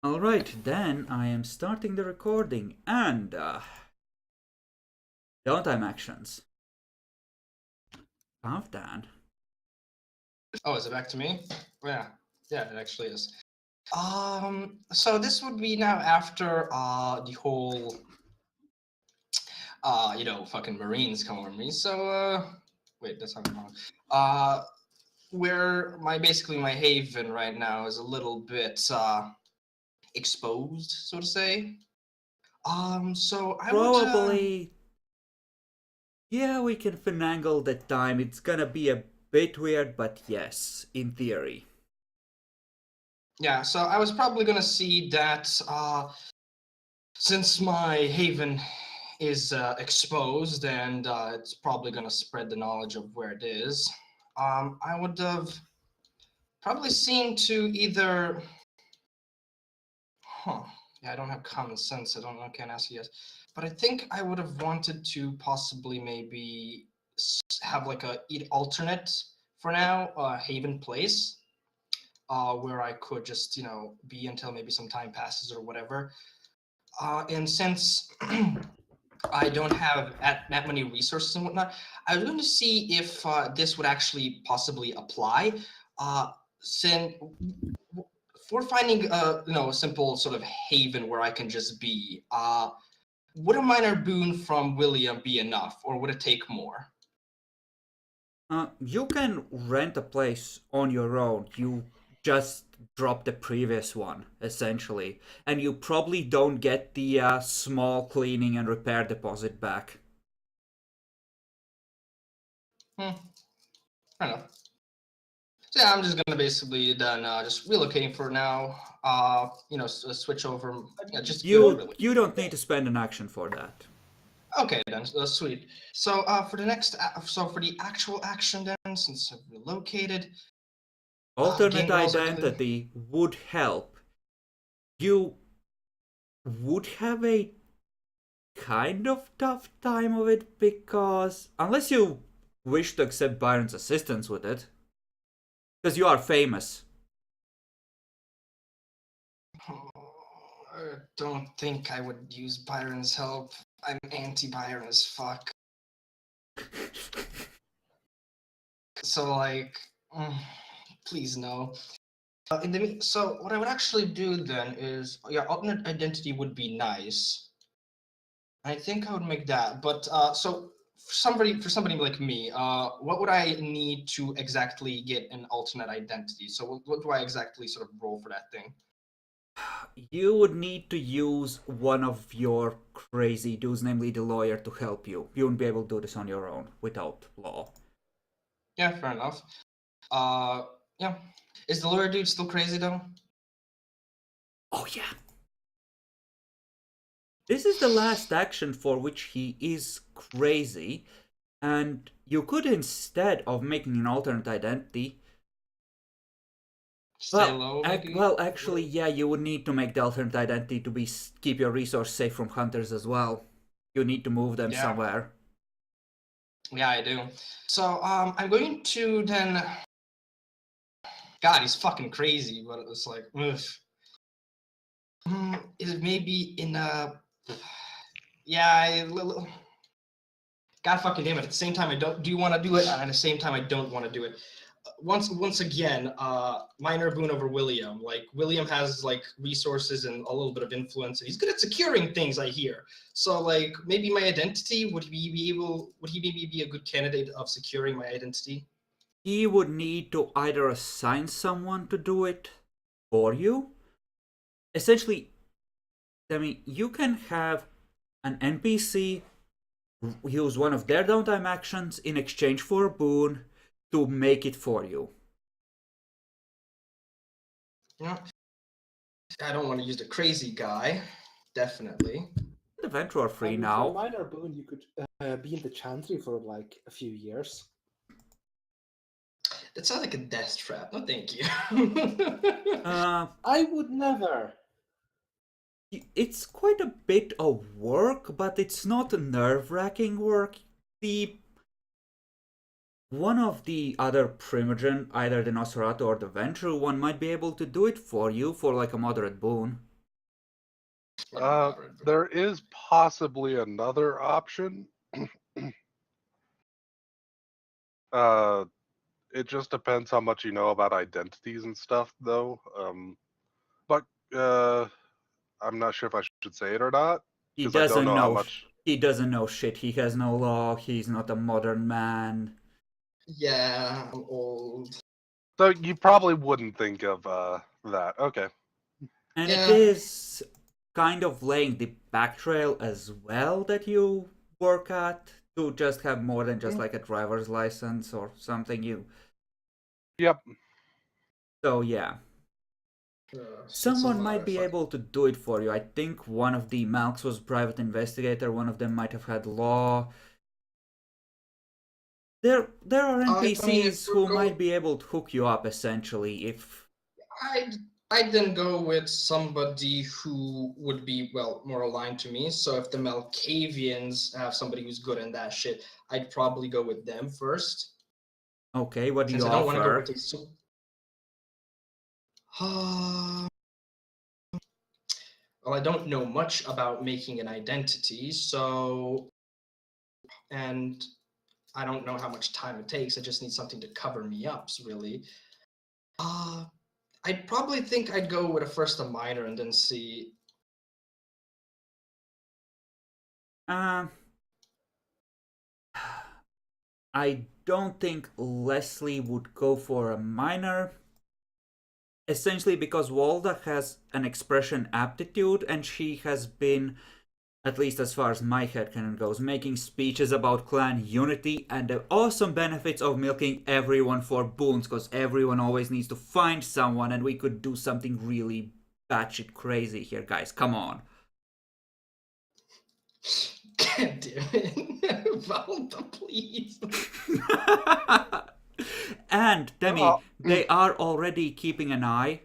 Alright, then I am starting the recording and downtime actions. Countdown. Oh, is it back to me? Yeah, it actually is. So this would be now after the whole fucking Marines come over me. So wait, that's not wrong. Where basically my haven right now is a little bit exposed, so to say. So I would Probably. Yeah, we can finagle the time. It's gonna be a bit weird, but yes, in theory. yeah, so I was probably gonna see that since my haven is exposed and it's probably gonna spread the knowledge of where it is, I would have probably seen to either yeah, I don't have common sense. I don't know, I can't ask you guys. But I think I would have wanted to possibly maybe have like a alternate for now, haven place, where I could just, be until maybe some time passes or whatever. And since I don't have that many resources and whatnot, I was going to see if this would actually possibly apply. Since for finding a simple sort of haven where I can just be, would a minor boon from William be enough, or would it take more? You can rent a place on your own. You just drop the previous one, essentially. And you probably don't get the small cleaning and repair deposit back. Fair enough. So yeah, I'm just gonna basically then just relocating for now. Switch over. Yeah, just good, really. You don't need to spend an action for that. Okay, then sweet. So for the next, so for the actual action then, since I've relocated, Alternate gain rolls are clear. identity would help. You would have a kind of tough time of it because unless you wish to accept Byron's assistance with it, because you are famous. I don't think I would use Byron's help. I'm anti-Byron as fuck. So like, please no. So what I would actually do then is, yeah, alternate identity would be nice. I think I would make that. But so for somebody like me, what would I need to exactly get an alternate identity? So what do I exactly sort of roll for that thing? You would need to use one of your crazy dudes, namely the lawyer, to help you. You wouldn't be able to do this on your own without law. Yeah, fair enough. Yeah. Is the lawyer dude still crazy though? Oh, yeah. This is the last action for which he is crazy, and you could, instead of making an alternate identity, Stay low, maybe? actually, yeah, you would need to make the alternate identity to be keep your resource safe from hunters as well. You need to move them Yeah. somewhere. Yeah, I do. So, I'm going to then. God, he's fucking crazy, but it's like, ugh. Is it maybe in a? Yeah, God fucking damn it! At the same time, I don't. Do you want to do it? And at the same time, I don't want to do it. Once again, minor boon over William. Like William has like resources and a little bit of influence. He's good at securing things, I hear. So like maybe my identity, would he maybe be a good candidate of securing my identity? He would need to either assign someone to do it for you. Essentially, I mean, you can have an NPC use one of their downtime actions in exchange for a boon to make it for you. Yeah. I don't want to use the crazy guy. Definitely. The Venture are free For a now. minor boon, you could be in the Chantry for like a few years. That sounds like a death trap. No, thank you. I would never. It's quite a bit of work, but it's not nerve-wracking work. The one of the other Primogen, either the Nosferatu or the Ventru one, might be able to do it for you for like a moderate boon. There is possibly another option. It just depends how much you know about identities and stuff, though. But I'm not sure if I should say it or not He because I don't doesn't know how know. much. He doesn't know shit. He has no law. He's not a modern man. Yeah, I'm old. So you probably wouldn't think of that. Okay. And Yeah. it is kind of laying the back trail as well that you work at to just have more than just like a driver's license or something. Yep. So yeah. Someone might be able to do it for you. I think one of the Malks was private investigator. One of them might have had law. There are NPCs who might be able to hook you up essentially if I'd then go with somebody who would be, well, more aligned to me. So if the Malkavians have somebody who's good in that shit, I'd probably go with them first. Okay, what do Since you I don't want to go offer? with a well, I don't know much about making an identity, so and I don't know how much time it takes. I just need something to cover me up, really. I'd probably think I'd go with first a minor and then see. I don't think Leslie would go for a minor. Essentially because Walda has an expression aptitude and she has been, at least as far as my headcanon goes, making speeches about clan unity and the awesome benefits of milking everyone for boons, because everyone always needs to find someone and we could do something really batshit crazy here, guys. Come on. God damn it. Valda, please. And, Demi, they are already keeping an eye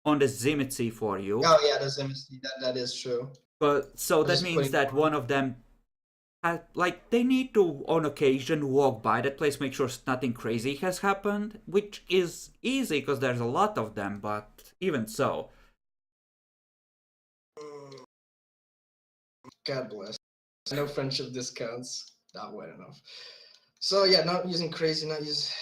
on the Zimitzi for you. Oh, yeah, that's that is true. But so that means that one of them like they need to on occasion walk by that place, make sure nothing crazy has happened, which is easy because there's a lot of them, but even so. God bless. No friendship discounts. Not wet enough. So yeah, not using crazy, not use.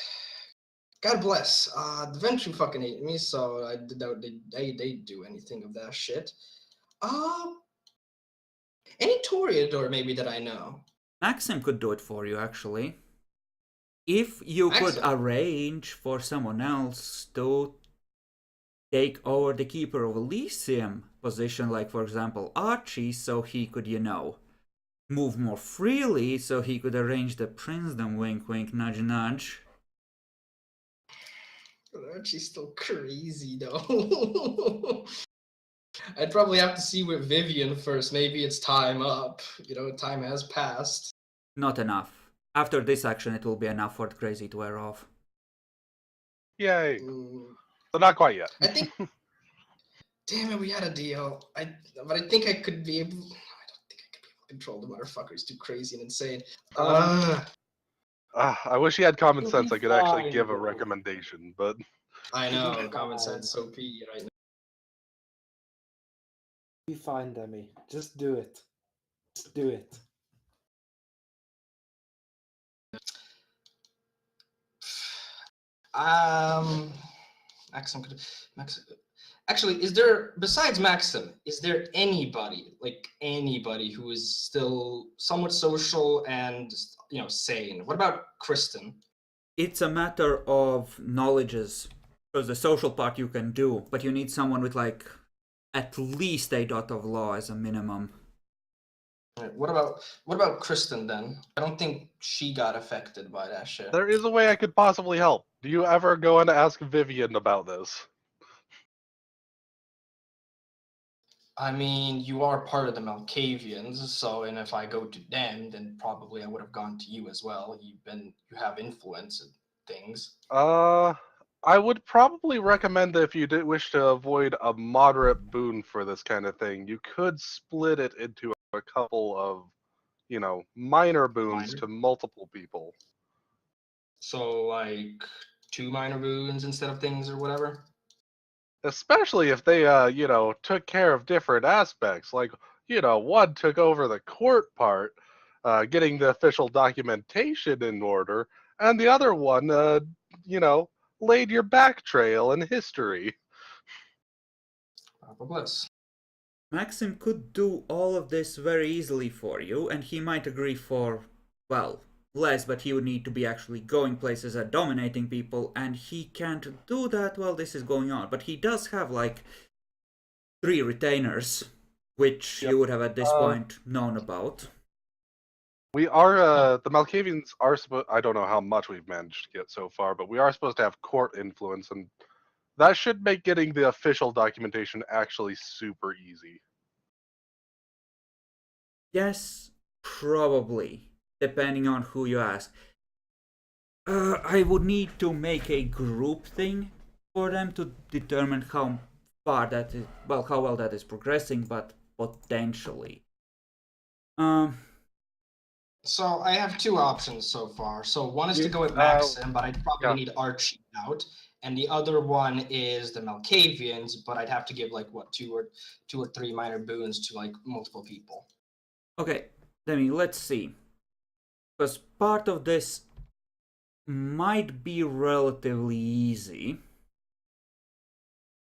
God bless. The Ventru fucking hate me, so I doubt they do anything of that shit. Any Toreador maybe that I know. Maxim could do it for you, actually. If you could arrange for someone else to take over the Keeper of Elysium position, like for example Archie, so he could, move more freely, so he could arrange the princedom, wink wink, nudge nudge. Archie's still crazy though. I'd probably have to see with Vivian first. Maybe it's time up. Time has passed. Not enough. After this action, it will be enough for the crazy to wear off. Yay. But not quite yet. I think. Damn it, we had a deal. But I think I could be able. I don't think I could be able to control the motherfucker. He's too crazy and insane. I wish he had common sense. I could actually give a recommendation, but I know common sense OP right now. Be fine, Demi. Just do it. Just do it. Maxim could. Actually, is there, besides Maxim, is there anybody who is still somewhat social and sane? What about Kristen? It's a matter of knowledges, because the social part you can do, but you need someone with at least a dot of law as a minimum. Right, what about Kristen then? I don't think she got affected by that shit. There is a way I could possibly help. Do you ever go and ask Vivian about this? I mean, you are part of the Malkavians, so and if I go to them, then probably I would have gone to you as well. You have influence in things. I would probably recommend that if you did wish to avoid a moderate boon for this kind of thing, you could split it into a couple of, minor boons to multiple people. So like 2 minor boons instead of things or whatever. Especially if they, took care of different aspects. Like, one took over the court part, getting the official documentation in order, and the other one, laid your back trail in history. Papa bless. Maxim could do all of this very easily for you, and he might agree for, well, less, but he would need to be actually going places and dominating people, and he can't do that while this is going on. But he does have, like, 3 retainers, which Yep. you would have at this point known about. We are, the Malkavians are supposed, I don't know how much we've managed to get so far, but we are supposed to have court influence, and that should make getting the official documentation actually super easy. Yes, probably, depending on who you ask. I would need to make a group thing for them to determine how far that is, well, how well that is progressing, but potentially. So I have 2 options so far. So one is to You- go with Maxim, but I'd probably yeah. need Archie out. And the other one is the Malkavians, but I'd have to give like what 2 or 3 minor boons to like multiple people. Okay, let's see. Because part of this might be relatively easy.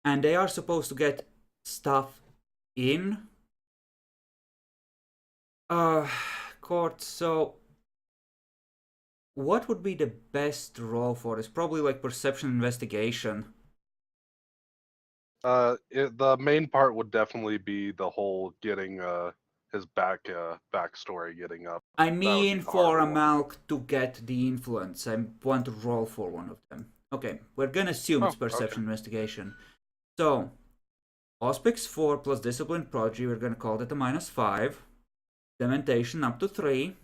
And they are supposed to get stuff in court, so what would be the best role for this? Probably like perception investigation. The main part would definitely be the whole getting his backstory getting up. I That would mean, be the for a harder one. Malk to get the influence, I want to roll for one of them. Okay, we're gonna assume it's Oh, perception okay. investigation. So, Auspics 4 plus Discipline Prodigy, we're gonna call that a -5. Dementation up to 3.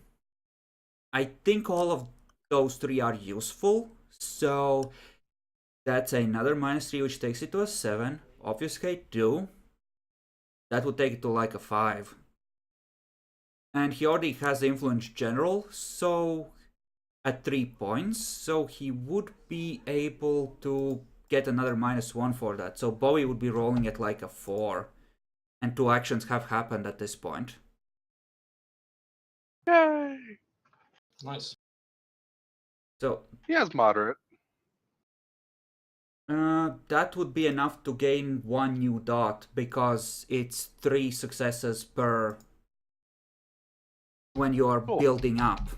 I think all of those 3 are useful, so that's another -3, which takes it to a 7. Obfuscate 2. That would take it to like a 5. And he already has Influence General, so at 3 points, so he would be able to get another -1 for that. So Bowie would be rolling at like a 4. And 2 actions have happened at this point. Yay! Nice. So He has moderate. that would be enough to gain 1 new dot, because it's 3 successes per when you are Cool. building up.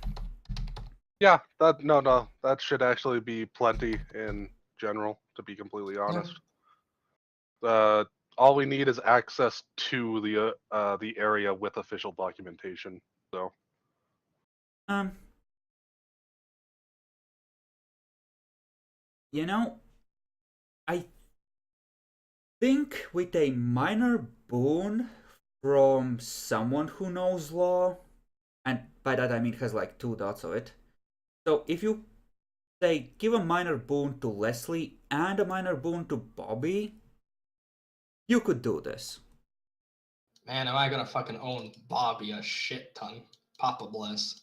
Yeah, that should actually be plenty in general, to be completely honest. All we need is access to the area with official documentation. So You know, I think with a minor boon from someone who knows law, and by that I mean has like 2 dots of it. So if you say give a minor boon to Leslie and a minor boon to Bobby, you could do this. Man, am I gonna fucking own Bobby a shit ton. Papa bless.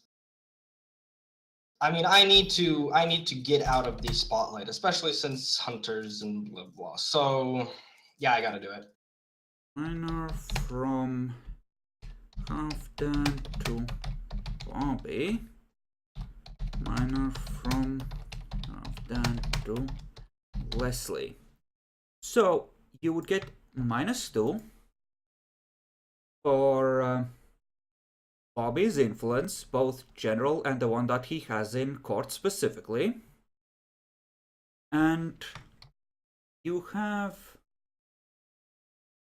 I mean, I need to get out of the spotlight, especially since hunters and blah blah. So yeah, I gotta do it. Minor from Halfdan to Bobby. Minor from Halfdan to Leslie. So you would get -2 for Bobby's influence, both general and the one that he has in court specifically. And you have...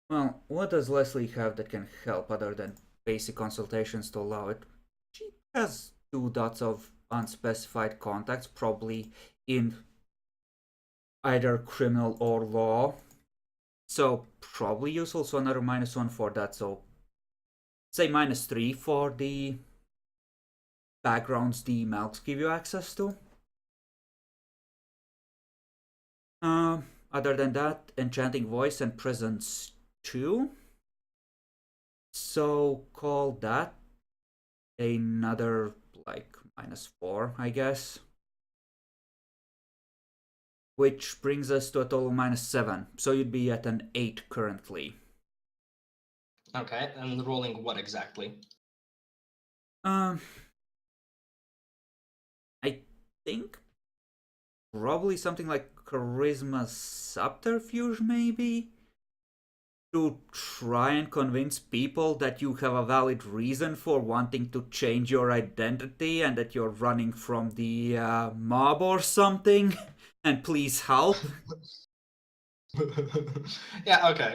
Well, what does Leslie have that can help other than basic consultations to allow it? She has 2 dots of unspecified contacts, probably in either criminal or law. So probably useful, so another -1 for that, so say -3 for the backgrounds the Malks give you access to. Other than that, Enchanting Voice and Presence 2. So call that another like -4, I guess. which brings us to a total of -7. So you'd be at an 8 currently. Okay, and rolling what exactly? I think probably something like Charisma Subterfuge, maybe? To try and convince people that you have a valid reason for wanting to change your identity and that you're running from the mob or something, and please help. Yeah, okay.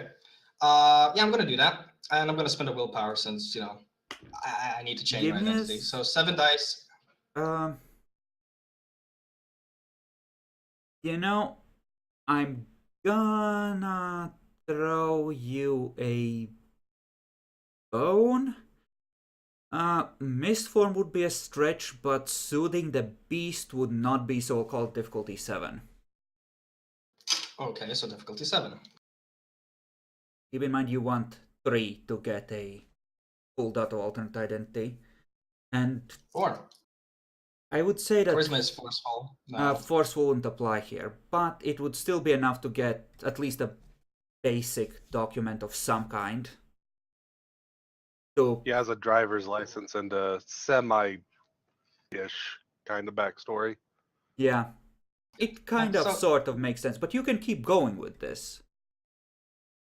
Yeah, I'm gonna do that, and I'm gonna spend a willpower since I need to change Give my me a identity. So 7 dice. um, you know, I'm gonna throw you a bone. Mistform would be a stretch, but soothing the beast would not be, so-called difficulty 7. Okay, so difficulty 7. Keep in mind you want 3 to get a full dot of alternate identity. And 4. I would say that Charisma is forceful. No. force wouldn't apply here, but it would still be enough to get at least a basic document of some kind. So He has a driver's license and a semi-ish kind of backstory. yeah, it kind of So sort of makes sense, but you can keep going with this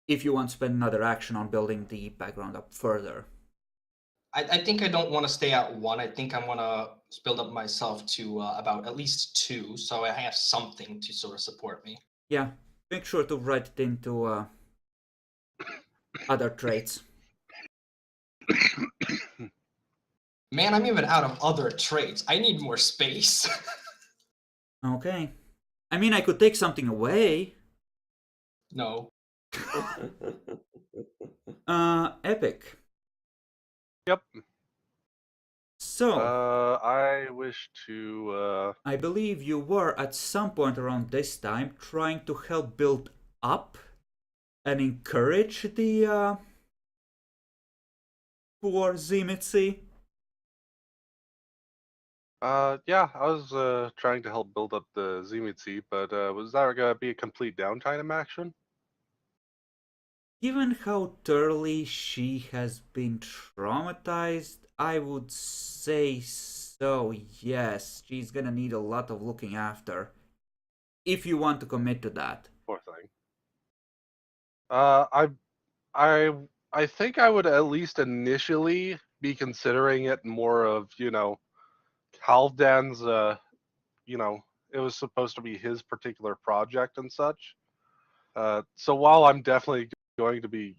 if you want to spend another action on building the background up further. I think I don't want to stay at 1. I think I want to build up myself to about at least 2, so I have something to sort of support me. Yeah, make sure to write it into other traits. Man, I'm even out of other traits. I need more space. Okay. I mean, I could take something away. No. Epic. Yep. So, I wish to. I believe you were at some point around this time trying to help build up and encourage the poor Zimitsi. Yeah, I was trying to help build up the Zimitsi, but was that gonna be a complete downtime action? Given how thoroughly she has been traumatized, I would say so, yes. She's gonna need a lot of looking after. If you want to commit to that. Poor thing. I I I think I would at least initially be considering it more of, Halfdan's it was supposed to be his particular project and such. So while I'm definitely going to be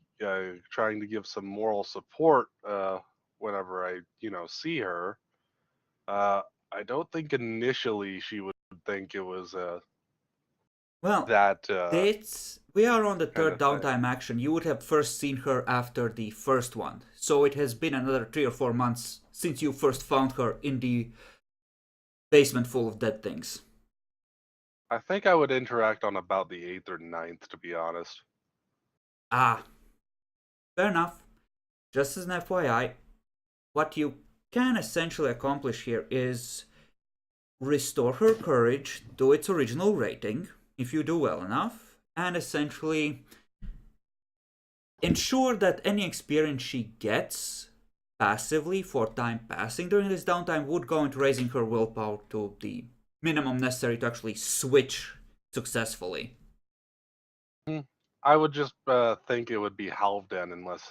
trying to give some moral support whenever I, see her, I don't think initially she would think it was Well, that we are on the kind third of thing. downtime action. You would have first seen her after the first one. So it has been another 3 or 4 months since you first found her in the basement full of dead things. I think I would interact on about the 8th or 9th, to be honest. Ah, fair enough. Just as an FYI, what you can essentially accomplish here is restore her courage to its original rating, if you do well enough, and essentially ensure that any experience she gets passively for time passing during this downtime would go into raising her willpower to the minimum necessary to actually switch successfully. I would just think it would be Halfdan unless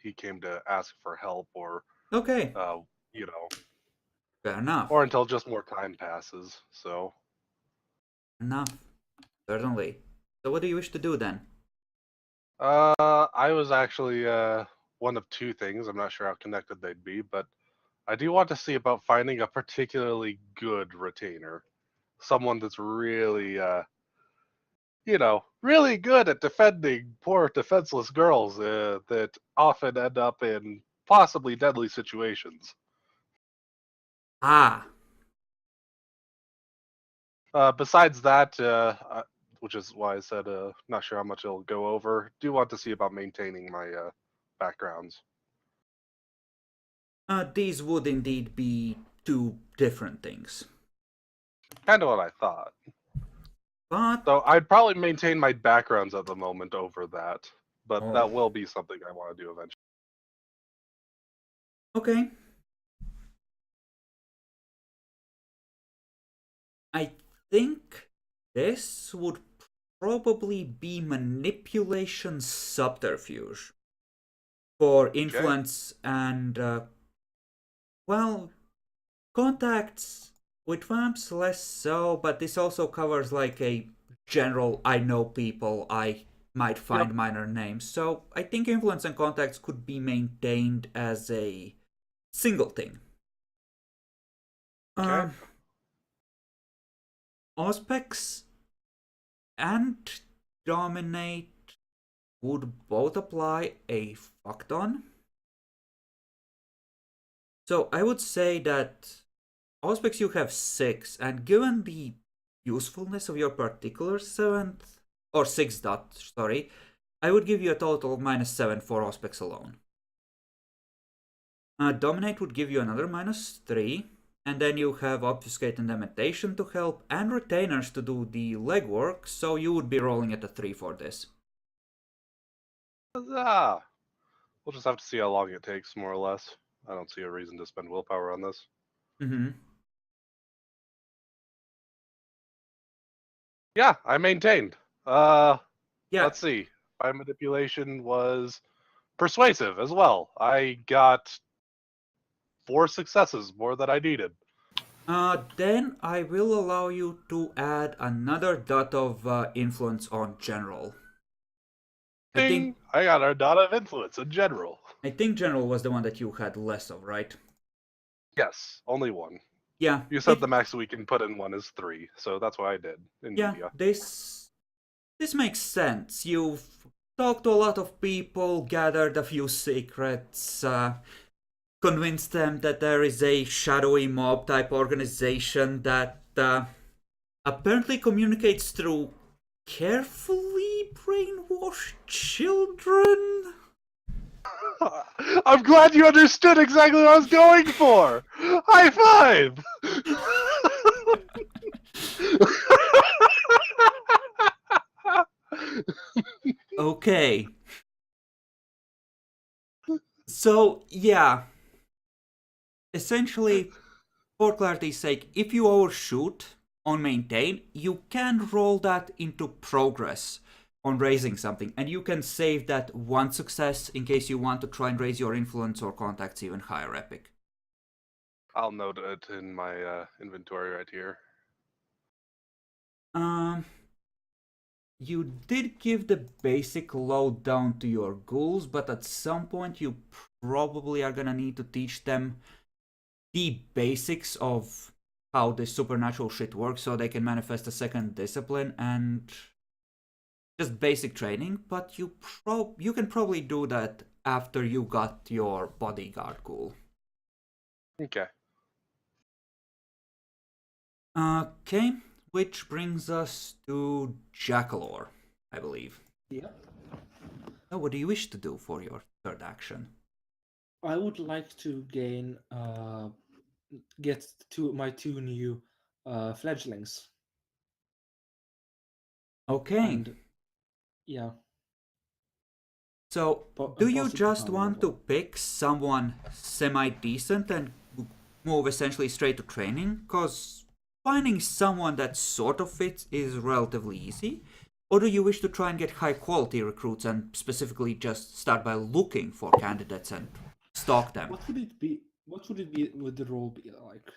he came to ask for help or, Okay, fair enough. or until just more time passes. So, Enough. Certainly. So what do you wish to do then? I was actually one of two things. I'm not sure how connected they'd be, but I do want to see about finding a particularly good retainer, someone that's really, really good at defending poor defenseless girls that often end up in possibly deadly situations. Ah, Besides that, which is why I said not sure how much it'll go over. Do want to see about maintaining my backgrounds. these would indeed be two different things. Kind of what I thought. But So I'd probably maintain my backgrounds at the moment over that, but Oh. that will be something I want to do eventually. okay. I think this would probably be manipulation subterfuge for influence and, well, contacts with vamps less so, but this also covers like a general I know people, I might find minor names. So I think influence and contacts could be maintained as a single thing. Okay. Auspex and dominate would both apply a fuck ton. So I would say that Auspex you have 6, and given the usefulness of your particular 7th, or 6 dot, sorry, I would give you a total of -7 for Auspex alone. Dominate would give you another -3, and then you have Obfuscate and Imitation to help, and Retainers to do the legwork, so you would be rolling at a 3 for this. Huzzah! We'll just have to see how long it takes, more or less. I don't see a reason to spend willpower on this. Mm-hmm. Yeah, I maintained. Yeah. Let's see. My manipulation was persuasive as well. I got 4 successes, more than I needed. Then I will allow you to add another dot of influence on general. Ding! I got a dot of influence in general. I think general was the one that you had less of, right? Yes, only 1. Yeah. You said the max we can put in 1 is 3, so that's what I did in media. This makes sense. You've talked to a lot of people, gathered a few secrets, convinced them that there is a shadowy mob type organization that apparently communicates through carefully brainwashed children. I'm glad you understood exactly what I was going for! High five! Okay. So, yeah. Essentially, for clarity's sake, if you overshoot on maintain, you can roll that into progress on raising something, and you can save that 1 success in case you want to try and raise your influence or contacts even higher epic. I'll note it in my inventory right here. You did give the basic lowdown to your ghouls, but at some point you probably are gonna need to teach them the basics of how the supernatural shit works so they can manifest a second discipline and just basic training, but you can probably do that after you got your bodyguard ghoul. Okay. Okay, which brings us to Jackalore, I believe. Yep. Oh, what do you wish to do for your third action? I would like to gain get my 2 new fledglings. Okay. And yeah. So, do you possibly just power want to level. pick someone semi-decent and move essentially straight to training? Because finding someone that sort of fits is relatively easy. Or do you wish to try and get high-quality recruits and specifically just start by looking for candidates and stalk them? What would it be? Would the role be like?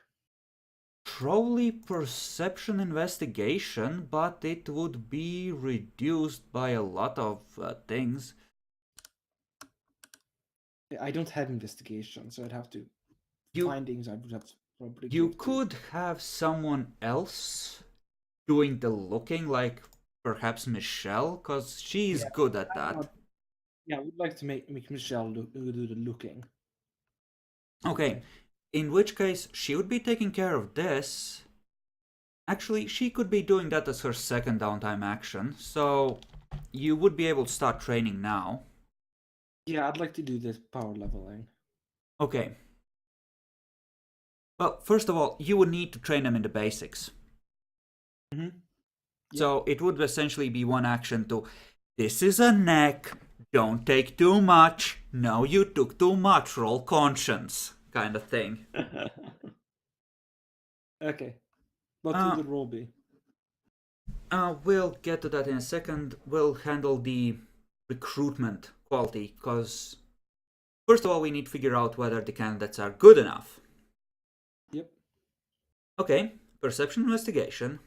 Probably perception investigation, but it would be reduced by a lot of things. I don't have investigation, so I'd have to findings. I would have to probably. You give to- could have someone else doing the looking, like perhaps Michelle, because she's good at that. Yeah, I would like to make Michelle do the looking. Okay, in which case she would be taking care of this. Actually, she could be doing that as her second downtime action, so you would be able to start training now. Yeah, I'd like to do this power leveling. Okay. Well, first of all, you would need to train them in the basics. Mm-hmm. So it would essentially be one action to, this is a neck, don't take too much, no you took too much, roll conscience, kind of thing. Okay. What will the roll be? We'll get to that in a second. We'll handle the recruitment quality, because first of all we need to figure out whether the candidates are good enough. Yep. Okay, perception investigation.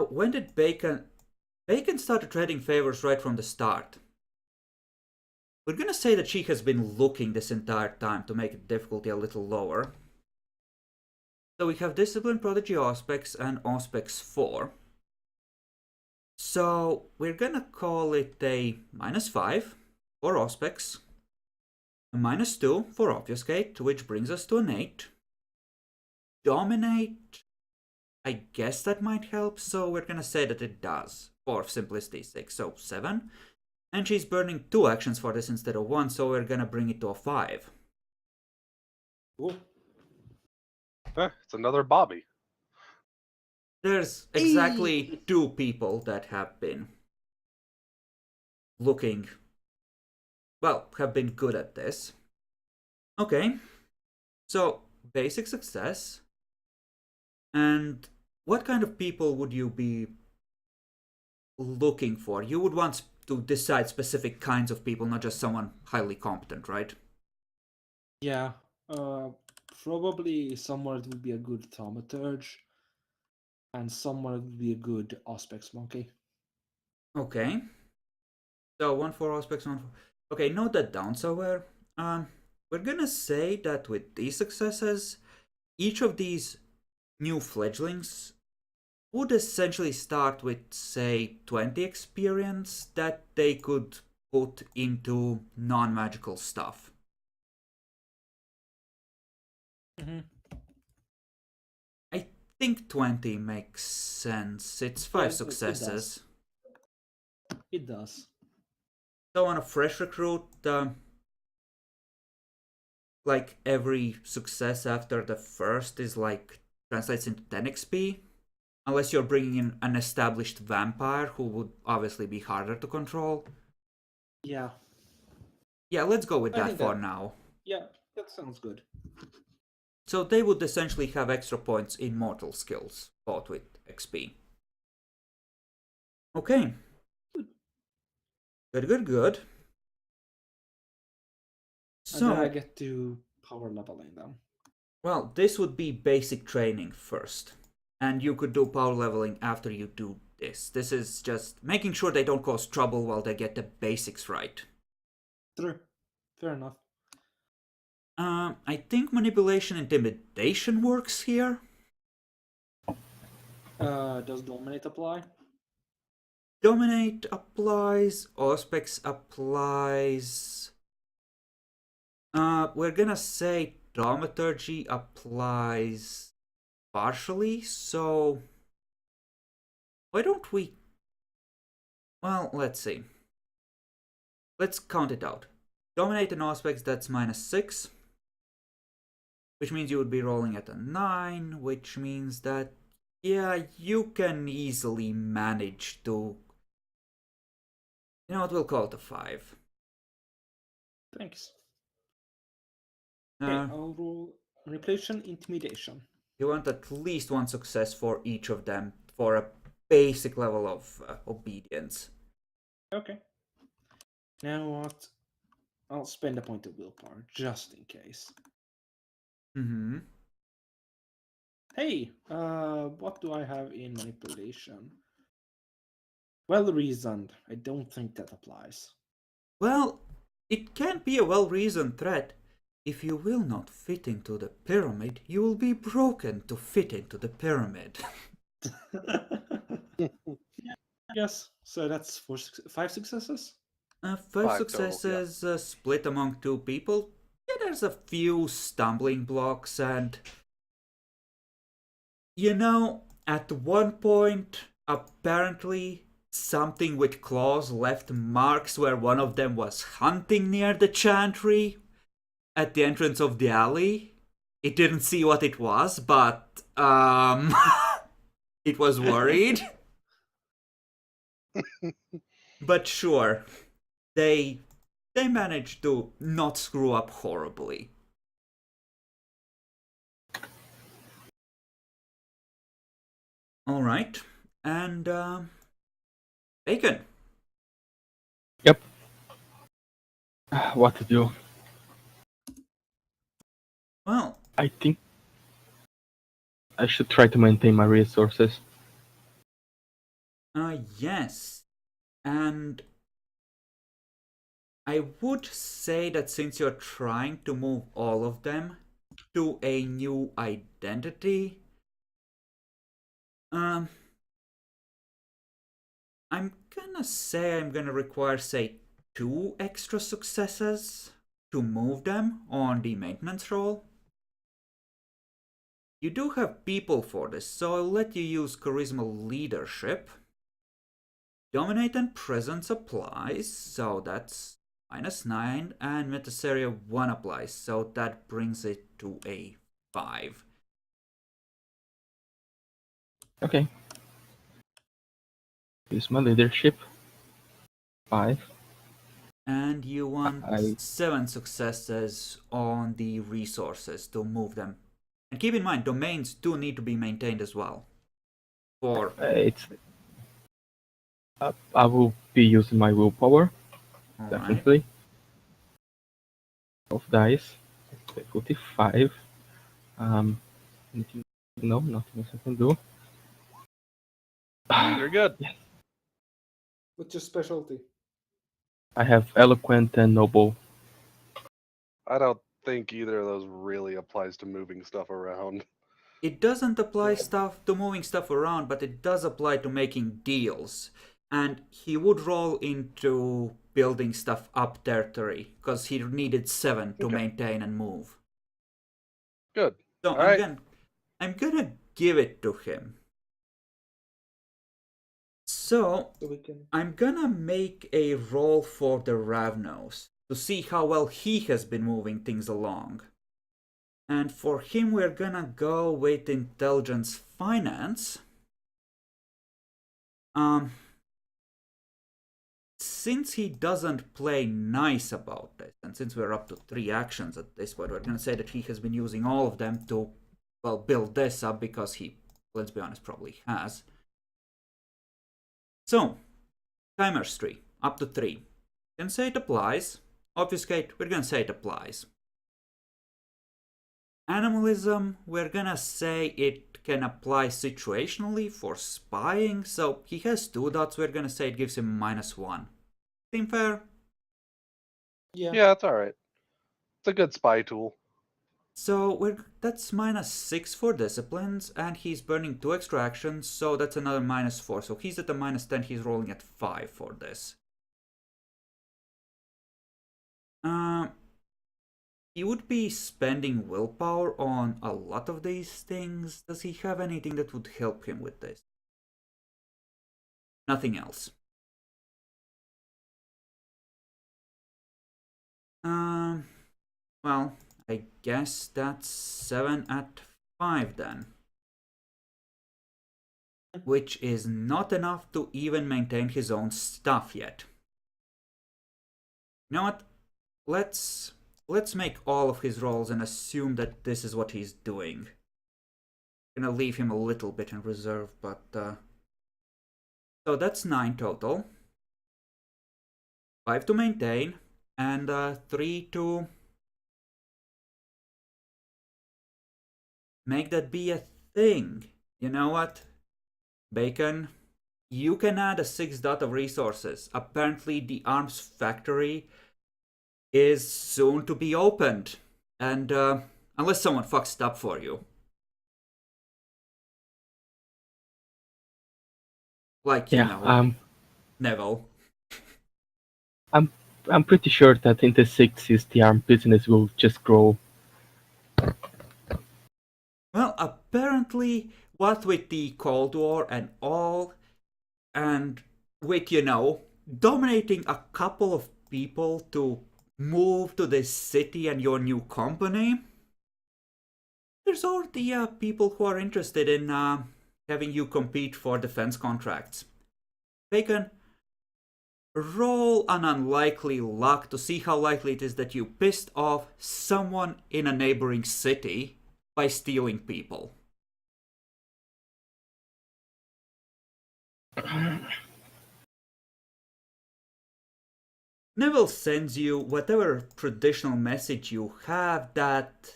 When did Bacon started trading favors right from the start? We're gonna say that she has been looking this entire time to make the difficulty a little lower. So we have Discipline, Prodigy, Auspex, and Auspex 4. So we're gonna call it a -5 for Auspex, a -2 for Obfuscate, which brings us to an 8. Dominate, I guess that might help, so we're gonna say that it does, for simplicity's sake, so 7. And she's burning 2 actions for this instead of 1, so we're gonna bring it to a 5. Cool. It's another Bobby. There's exactly 2 people that have been looking, well, have been good at this. Okay, so basic success. And what kind of people would you be looking for? You would want to decide specific kinds of people, not just someone highly competent, right? Yeah. Probably someone that would be a good thaumaturge, and someone that would be a good Auspex monkey. Okay. So 1 for Auspex, 1 for... Okay, note that down somewhere. We're gonna say that with these successes, each of these new fledglings would essentially start with, say, 20 experience that they could put into non-magical stuff. I think 20 makes sense. It's 5 successes. It does. So on a fresh recruit, like every success after the first is like translates into 10 XP. Unless you're bringing in an established vampire who would obviously be harder to control. Yeah. Yeah, let's go with I that think for that- now. Yeah, that sounds good. So they would essentially have extra points in mortal skills, bought with XP. Okay. Good. And then I So, get to power leveling them. well, this would be basic training first. And you could do power leveling after you do this. This is just making sure they don't cause trouble while they get the basics right. True. Fair enough. I think manipulation intimidation works here. Does dominate apply? Dominate applies, Auspex applies. We're gonna say Thaumaturgy applies partially, so why don't we... Well, let's see. Let's count it out. Dominate and Auspex, that's -6. Which means you would be rolling at a 9, which means that, yeah, you can easily manage to... You know what, we'll call it a 5. Thanks. Okay, I'll roll manipulation, intimidation. You want at least 1 success for each of them for a basic level of obedience. Okay. Now what? I'll spend a point of willpower just in case. Mm-hmm. Hey, what do I have in manipulation? Well reasoned. I don't think that applies. Well, it can be a well-reasoned threat. If you will not fit into the pyramid, you will be broken to fit into the pyramid. Yes, so that's 5 successes? 5 total, successes split among 2 people. Yeah, there's a few stumbling blocks, and you know, at one point, apparently something with claws left marks where one of them was hunting near the chantry at the entrance of the alley. It didn't see what it was, but it was worried. But sure, they managed to not screw up horribly. All right, and Bacon. Yep. What to do? Well, I think I should try to maintain my resources. yes, and I would say that since you're trying to move all of them to a new identity, I'm gonna say I'm gonna require, say, 2 extra successes to move them on the maintenance roll. You do have people for this, so I'll let you use Charisma Leadership. Dominate and Presence applies, so that's -9, and Metaseria 1 applies, so that brings it to a 5. Okay. Use my leadership. 5. And you want I 7 successes on the resources to move them. And keep in mind, domains do need to be maintained as well. For it's. I will be using my willpower. all right. Definitely. 12 dice. 45. Anything? No, nothing else I can do. You're good. Yes. What's your specialty? I have eloquent and noble. I don't think either of those really applies to moving stuff around. It doesn't apply Yeah. stuff to moving stuff around, but it does apply to making deals. And he would roll into building stuff up territory because he needed 7 to Okay. maintain and move. Good. So All right. I'm gonna give it to him. So So we can. I'm gonna make a roll for the Ravnos to see how well he has been moving things along. And for him, we're gonna go with Intelligence Finance. Since he doesn't play nice about this, and since we're up to 3 actions at this point, we're gonna say that he has been using all of them to, well, build this up because he, let's be honest, probably has. So, Chemistry, up to 3. Can say it applies. Obfuscate, we're gonna say it applies. Animalism, we're gonna say it can apply situationally for spying, so he has 2 dots, we're gonna say it gives him -1. Seem fair? Yeah. Yeah, it's all right. It's a good spy tool. So that's -6 for disciplines, and he's burning 2 extra actions, so that's another -4. So he's at a -10, he's rolling at 5 for this. He would be spending willpower on a lot of these things. Does he have anything that would help him with this? Nothing else. Well, I guess that's 7 at 5 then. Which is not enough to even maintain his own stuff yet. You know what? Let's make all of his rolls and assume that this is what he's doing. I'm gonna leave him a little bit in reserve, but so that's 9 total. 5 to maintain, and 3 to make that be a thing. You know what, Bacon? You can add a 6 dot of resources. Apparently the arms factory is soon to be opened. And unless someone fucks it up for you. Like, you know, Neville. I'm pretty sure that in the 60s the arm business will just grow. Well, apparently, what with the Cold War and all, and with, you know, dominating a couple of people to move to this city and your new company, there's already people who are interested in having you compete for defense contracts. Bacon, roll an unlikely luck to see how likely it is that you pissed off someone in a neighboring city by stealing people. Neville sends you whatever traditional message you have that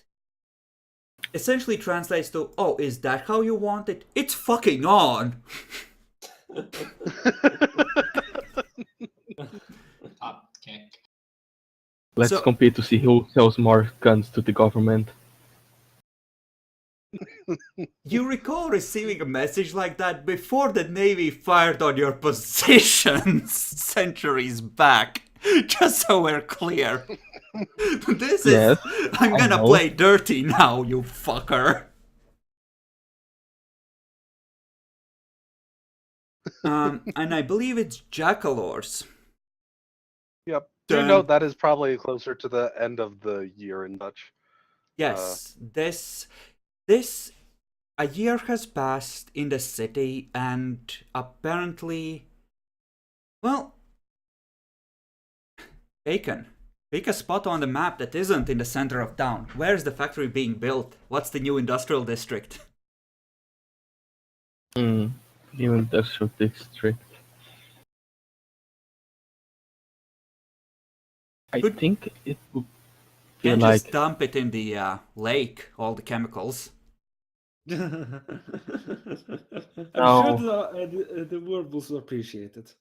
essentially translates to, oh, is that how you want it? It's fucking on! Top kick. Let's So- compete to see who sells more guns to the government. You recall receiving a message like that before the Navy fired on your positions centuries back. Just so we're clear. This Yes, is... I'm I gonna know. play dirty now, you fucker. And I believe it's Jackalors. Yep. Do Dun. note that is probably closer to the end of the year and such. Yes, this a year has passed in the city, and apparently, well, Bacon, pick a spot on the map that isn't in the center of town. Where's the factory being built? What's the new industrial district? New industrial district. I Good. think it would feel Can't like just dump it in the lake, all the chemicals. I'm No. sure the werewolves will appreciate it.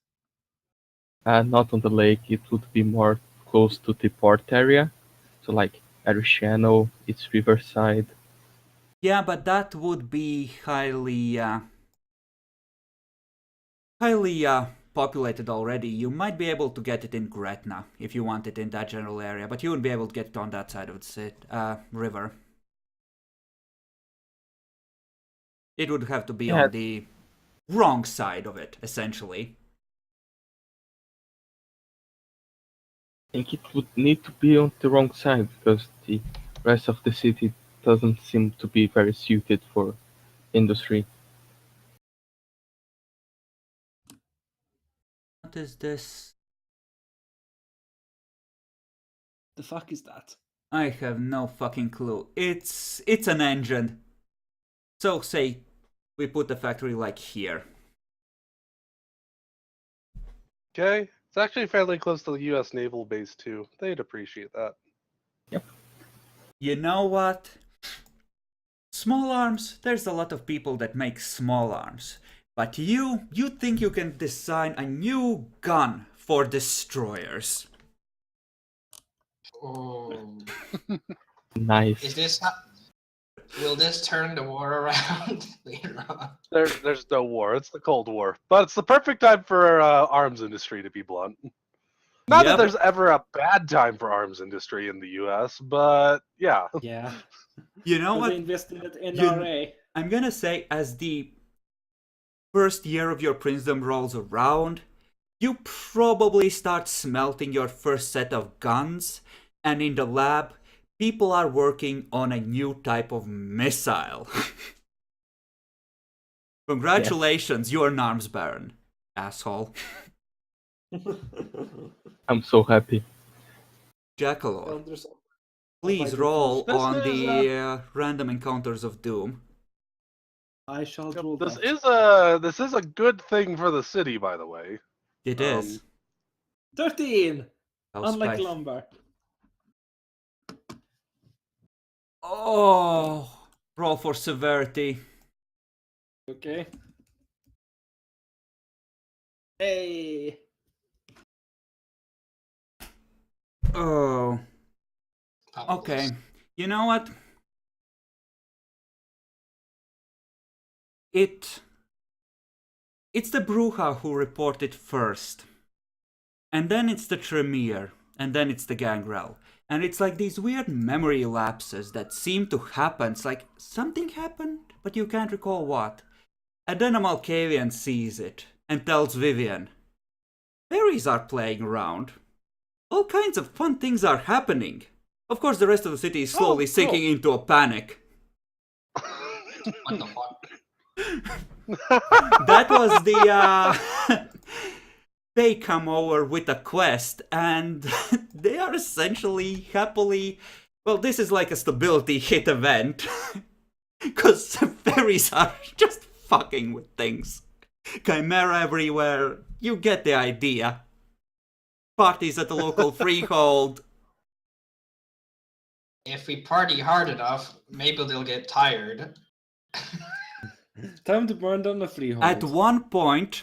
Not on the lake. It would be more close to the port area. So like Ariciano, it's riverside. Yeah, but that would be highly populated already. You might be able to get it in Gretna if you want it in that general area, but you wouldn't be able to get it on that side of the river. It would have to be Yeah. on the wrong side of it, essentially. I think it would need to be on the wrong side because the rest of the city doesn't seem to be very suited for industry. What is this? The fuck is that? I have no fucking clue. It's an engine. So say we put the factory like here. Okay. It's actually fairly close to the U.S. Naval Base too. They'd appreciate that. You know what? Small arms, there's a lot of people that make small arms. But you think you can design a new gun for destroyers. Oh. Nice. Is this will this turn the war around later on? There's no war. It's the Cold War. But it's the perfect time for arms industry, to be blunt. Not Yeah, that there's ever a bad time for arms industry in the U.S., but yeah. Yeah. You know Will what? they invest in that NRA? I'm gonna say, as the first year of your princedom rolls around, you probably start smelting your first set of guns, and in the lab, people are working on a new type of missile. Congratulations, you're an arms baron, asshole. I'm so happy. Jackalor, Elders- please This roll is, on the random encounters of doom. I shall Yep, roll This that. is a good thing for the city, by the way. It is. 13! How Unlike spicy. lumber. Oh, roll for severity. Okay. Hey! Oh, Probably. okay. You know what? It's the Bruja who reported first. And then it's the Tremere. And then it's the Gangrel. And it's like these weird memory lapses that seem to happen. It's like something happened, but you can't recall what. And then a Malkavian sees it and tells Vivian, fairies are playing around. All kinds of fun things are happening. Of course, the rest of the city is slowly Oh, sinking cool. into a panic. What the fuck? That was the they come over with a quest, and they are essentially happily. Well, this is like a stability hit event, because fairies are just fucking with things. Chimera everywhere. You get the idea. Parties at the local freehold. If we party hard enough, maybe they'll get tired. Time to burn down the freehold. At one point,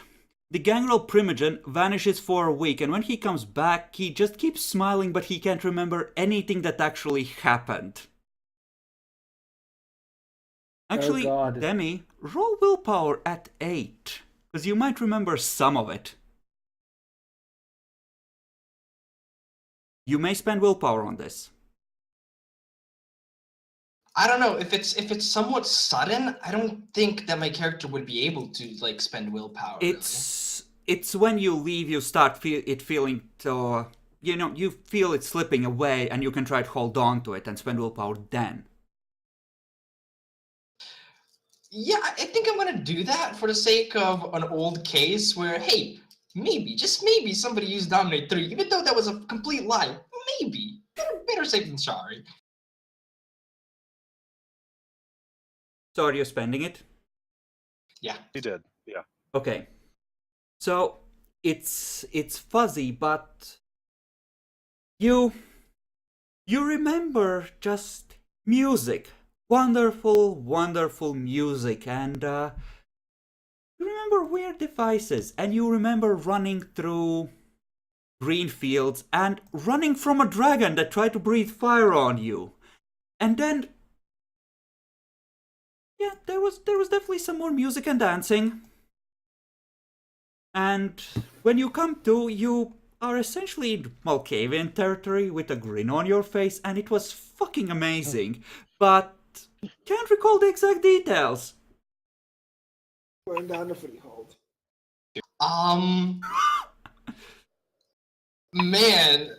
the gangrel primogen vanishes for a week, and when he comes back, he just keeps smiling, but he can't remember anything that actually happened. Actually, God. Demi, roll willpower at 8, because you might remember some of it. You may spend willpower on this. I don't know if it's somewhat sudden. I don't think that my character would be able to like spend willpower. It's when you leave, you start feeling to, you feel it slipping away, and you can try to hold on to it and spend willpower then. Yeah, I think I'm gonna do that for the sake of an old case where, hey, maybe, just maybe, somebody used Dominate 3, even though that was a complete lie. Maybe. Better safe than sorry. So are you spending it? Yeah. He did. Yeah. Okay. So it's fuzzy, but you remember just music. Wonderful, wonderful music, and you remember weird devices, and you remember running through green fields and running from a dragon that tried to breathe fire on you. And then yeah, there was definitely some more music and dancing. And when you come to, you are essentially in Malkavian territory with a grin on your face, and it was fucking amazing. But can't recall the exact details. Burn down the freehold. Man,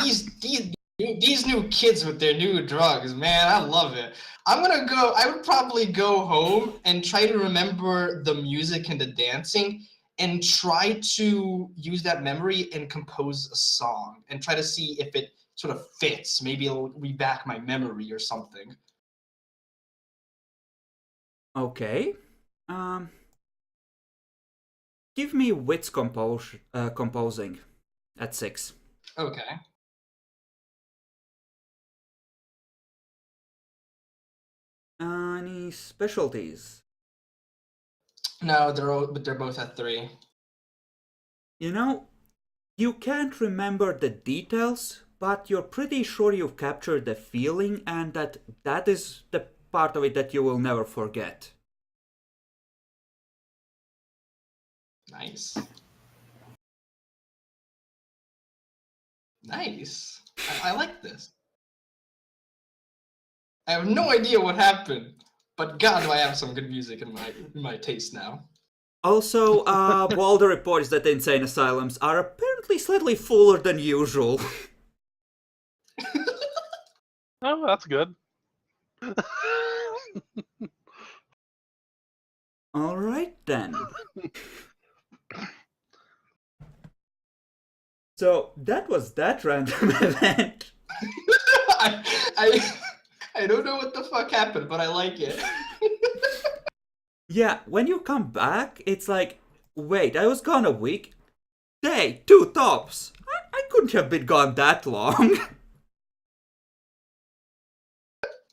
these new kids with their new drugs, man, I love it. I would probably go home and try to remember the music and the dancing and try to use that memory and compose a song and try to see if it sort of fits. Maybe it'll reback my memory or something. Okay. Give me wits composing at 6. Okay. Any specialties? No, they're both at 3. You can't remember the details, but you're pretty sure you've captured the feeling, and that is the part of it that you will never forget. Nice. Nice. I like this. I have no idea what happened, but God, do I have some good music in my taste now. Also, Walder reports that insane asylums are apparently slightly fuller than usual. Oh, that's good. Alright then. So, that was that random event. I don't know what the fuck happened, but I like it. Yeah, when you come back, it's like, wait, I was gone a week? Day, 2 tops. I couldn't have been gone that long.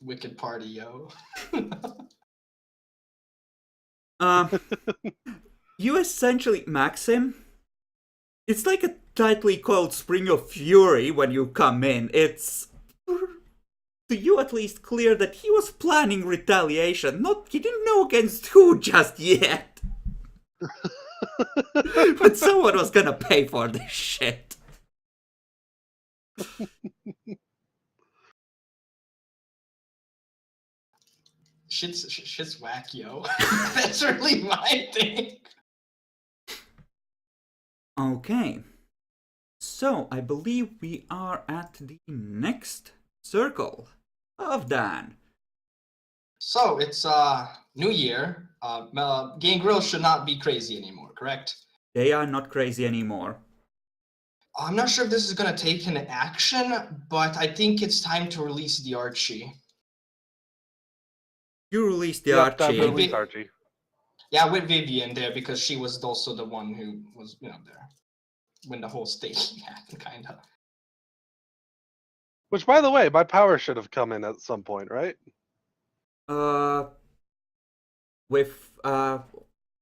Wicked party, yo. You essentially, Maxim, it's like a tightly coiled spring of fury when you come in. It's, to you at least, clear that he was planning retaliation. He didn't know against who just yet. But someone was gonna pay for this shit. Shit's whack, yo. That's really my thing. Okay. So, I believe we are at the next circle of Dan. So it's New Year. Gangrel should not be crazy anymore, correct? They are not crazy anymore. I'm not sure if this is gonna take an action, but I think it's time to release the Archie. You released the Yep, time to Archie. release Archie. Yeah, with Vivian there because she was also the one who was, there when the whole stage happened, kind of. Which, by the way, my power should have come in at some point, right? With or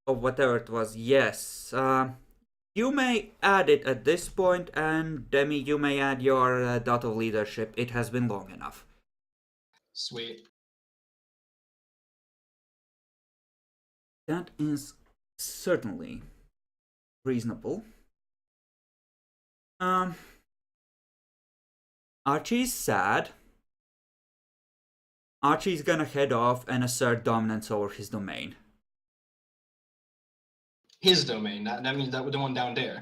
whatever it was, yes. You may add it at this point, and Demi, you may add your dot of leadership. It has been long enough. Sweet. That is certainly reasonable. Archie's sad. Archie's gonna head off and assert dominance over his domain. His domain. That means that the one down there.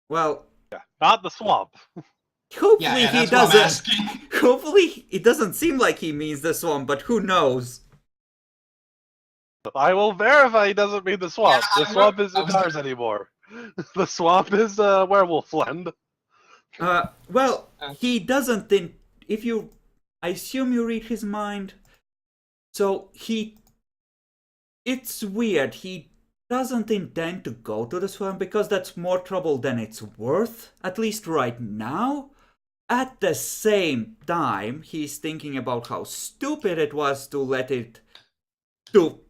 Well, Yeah, not the swamp. hopefully Yeah, he that's what I'm doesn't. asking. Hopefully it doesn't seem like he means this one, but who knows? I will verify he doesn't mean the swamp. Yeah, The swamp isn't I was- ours anymore. The swamp is Werewolf Land. Well, he doesn't think. If you, I assume you read his mind. So it's weird. He doesn't intend to go to the swamp because that's more trouble than it's worth, at least right now. At the same time, he's thinking about how stupid it was to let it to.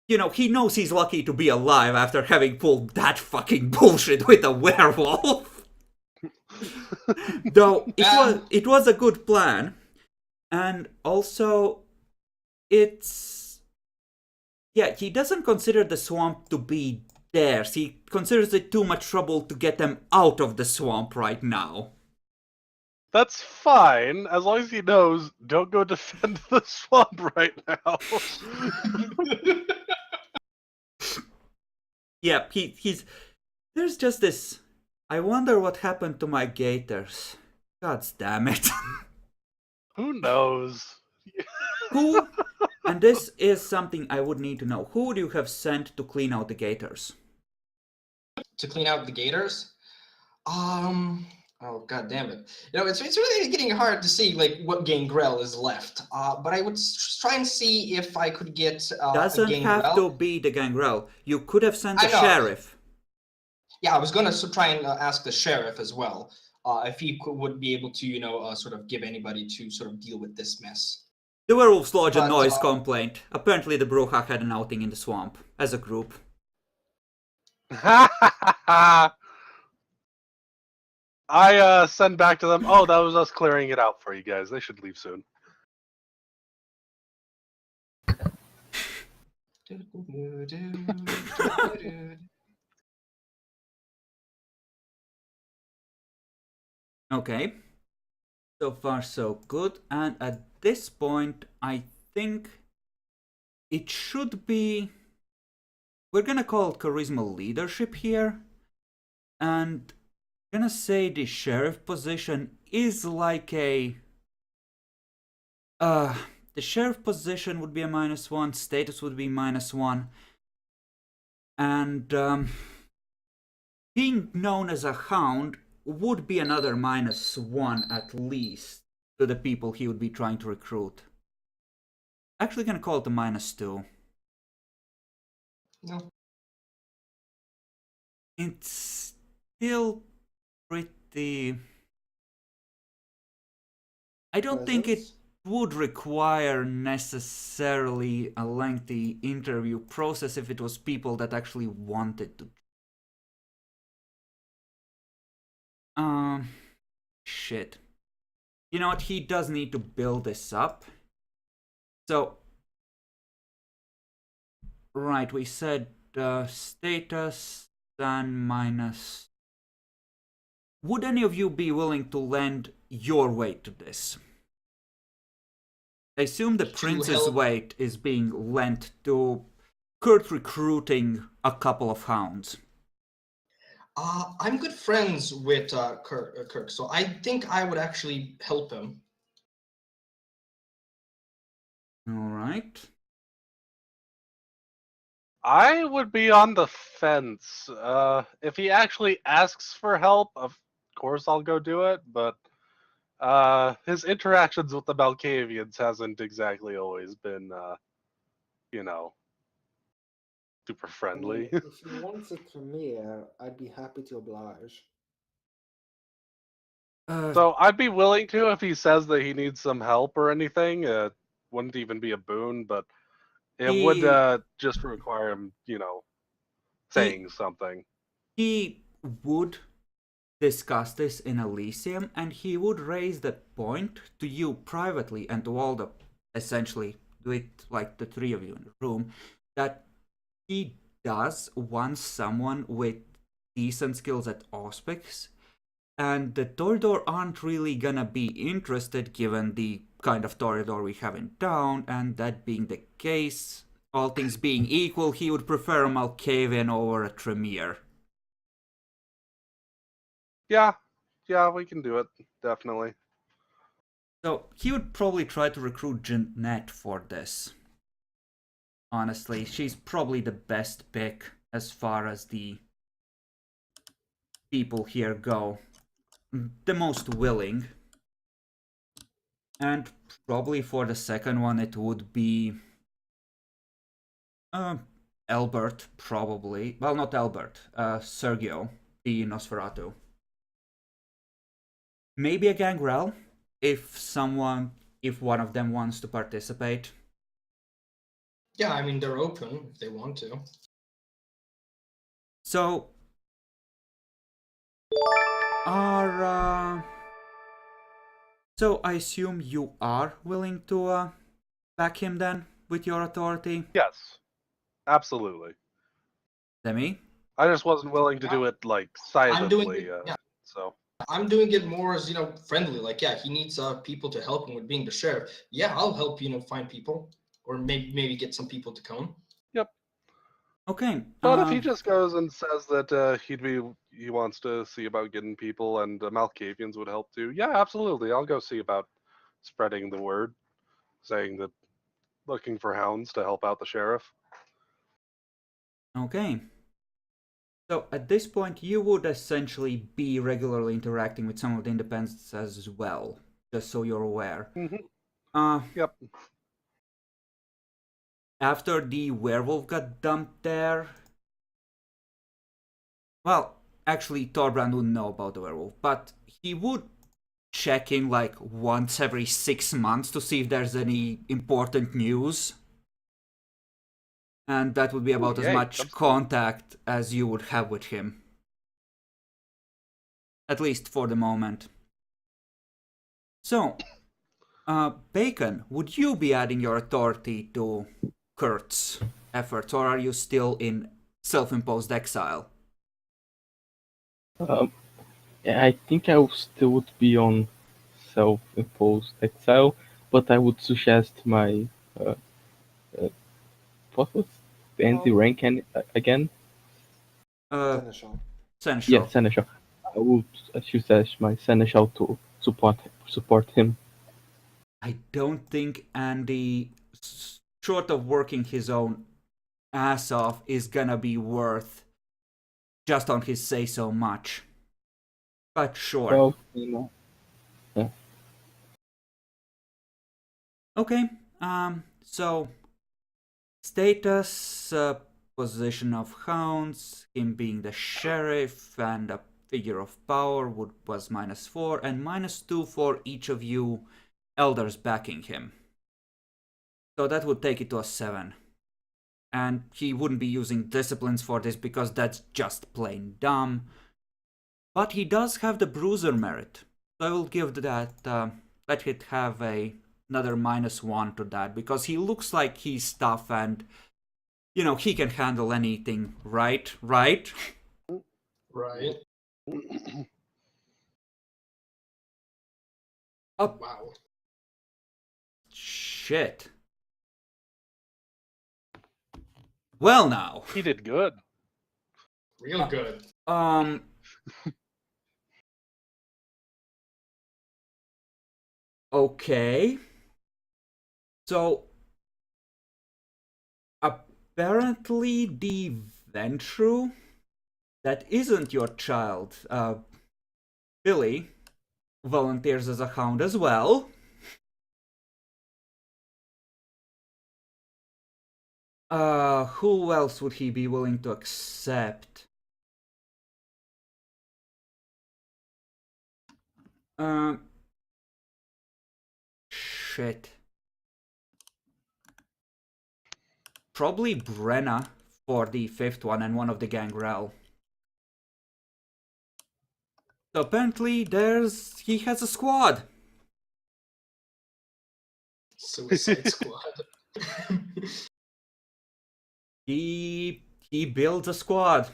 He knows he's lucky to be alive after having pulled that fucking bullshit with a werewolf. Though it was a good plan, and also he doesn't consider the swamp to be theirs. He considers it too much trouble to get them out of the swamp right now. That's fine, as long as he knows, don't go defend the swamp right now. Yeah, he's there's just this. I wonder what happened to my gators. God damn it. Who knows? Who, and this is something I would need to know, who would you have sent to clean out the gators? To clean out the gators. Oh god damn it! It's really getting hard to see like what Gangrel is left. But I would try and see if I could get Doesn't a have Gangrel. to be the Gangrel. You could have sent the I know. sheriff. Yeah, I was gonna try and ask the sheriff as well if he would be able to sort of give anybody to sort of deal with this mess. The werewolves lodged a But, noise complaint. Apparently the Bruja had an outing in the swamp, as a group. I send back to them, oh, that was us clearing it out for you guys. They should leave soon. Okay. So far so good. And at this point, I think it should be... We're gonna call it charisma leadership here. And I'm gonna say the sheriff position is like a... the sheriff position would be a -1, status would be -1. And being known as a hound would be another -1 at least to the people he would be trying to recruit. Actually gonna call it a -2. No. It's still pretty... I don't think it would require necessarily a lengthy interview process if it was people that actually wanted to. Shit. You know what? He does need to build this up. So, right, we said status and minus. Would any of you be willing to lend your weight to this? I assume the prince's help. weight is being lent to Kurt recruiting a couple of hounds. I'm good friends with Kirk, so I think I would actually help him. Alright. I would be on the fence. If he actually asks for help, of course I'll go do it, but his interactions with the Malkavians hasn't exactly always been, you know, super I mean, friendly. if he wants a premiere, I'd be happy to oblige. So I'd be willing to if he says that he needs some help or anything. Wouldn't even be a boon, but it would he, just require him, he, saying something. he would discuss this in Elysium, and he would raise that point to you privately and to all the, essentially, with like the three of you in the room, that he does want someone with decent skills at Auspics, and the Toreador aren't really gonna be interested given the kind of Toreador we have in town, and that being the case, all things being equal, he would prefer a Malkavian over a Tremere. Yeah, we can do it, definitely. So he would probably try to recruit Jeanette for this. Honestly, she's probably the best pick as far as the people here go. The most willing. And probably for the second one it would be Albert, probably. Well, not Albert. Sergio, the Nosferatu. Maybe a Gangrel, if one of them wants to participate. Yeah, I mean, they're open if they want to. So, so I assume you are willing to back him then with your authority, Yes, absolutely. Demi? I just wasn't willing to do it like I'm doing silently. it. Yeah, So I'm doing it more as friendly. Like, yeah, he needs people to help him with being the sheriff. Yeah, I'll help find people, or maybe get some people to come. yep. Okay. But if he just goes and says that he wants to see about getting people and Malkavians would help too, yeah, absolutely. I'll go see about spreading the word, saying that looking for hounds to help out the sheriff. Okay. So at this point, you would essentially be regularly interacting with some of the independents as well, just so you're aware. Yep. After the werewolf got dumped there, well, actually, Thorbrand wouldn't know about the werewolf, but he would check in like once every 6 months to see if there's any important news. And that would be about as much contact as you would have with him. At least for the moment. So, Bacon, would you be adding your authority to Kurt's efforts, or are you still in self-imposed exile? I think I still would be on self-imposed exile, but I would suggest my uh, what was the rank again? Seneschal. Seneschal. Yeah, Seneschal. I would suggest my Seneschal to support him. I don't think Andy, short of working his own ass off, is gonna be worth just on his say so much. But sure. Well, yeah. Okay. So status, position of hounds, him being the sheriff, and a figure of power was -4, and -2 for each of you elders backing him. So that would take it to a 7. And he wouldn't be using disciplines for this because that's just plain dumb. But he does have the bruiser merit. So I will give that, let it have another -1 to that, because he looks like he's tough and, he can handle anything, right? Right. Oh, Wow. shit. Well now. He did good. Real good. Okay. So Apparently, the Ventru that isn't your child, Billy, volunteers as a hound as well. Who else would he be willing to accept? Shit. Probably Brenna for the 5th one and one of the gangrel. So apparently he has a squad. Suicide Squad. He builds a squad.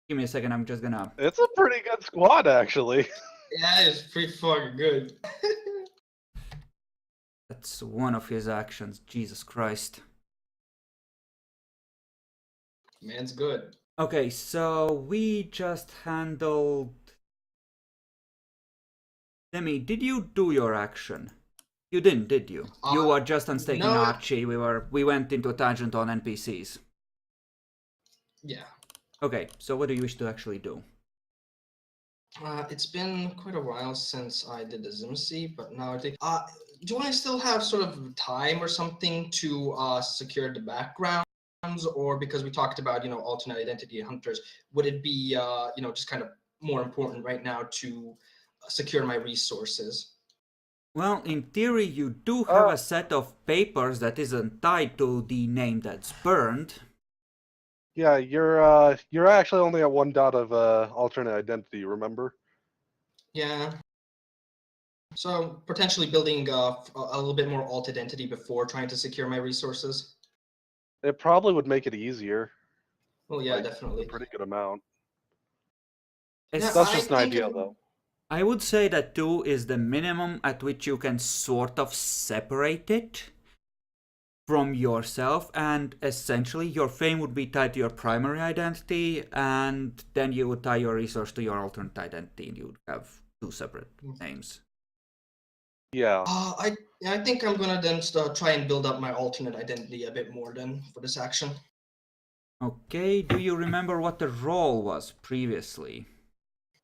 Give me a second, I'm just gonna... It's a pretty good squad, actually. Yeah, it's pretty fucking good. That's one of his actions, Jesus Christ. Man's good. Okay, so we just handled... Demi, did you do your action? You didn't, did you? You were just unstaking no. Archie. We went into a tangent on NPCs. Yeah. Okay, so what do you wish to actually do? It's been quite a while since I did the Zimsy, but now I think. Do I still have sort of time or something to secure the backgrounds, or because we talked about alternate identity hunters, would it be just kind of more important right now to secure my resources? Well, in theory, you do have a set of papers that isn't tied to the name that's burned. Yeah, you're actually only at 1 dot of alternate identity, remember? Yeah. So potentially building a little bit more alt identity before trying to secure my resources. It probably would make it easier. Well, yeah, Like, definitely. A pretty good amount. Yeah, That's just an idea, though. I would say that 2 is the minimum at which you can sort of separate it from yourself, and essentially your fame would be tied to your primary identity, and then you would tie your resource to your alternate identity, and you would have 2 separate names. Yeah. I think I'm gonna then try and build up my alternate identity a bit more then for this action. Okay, do you remember what the role was previously?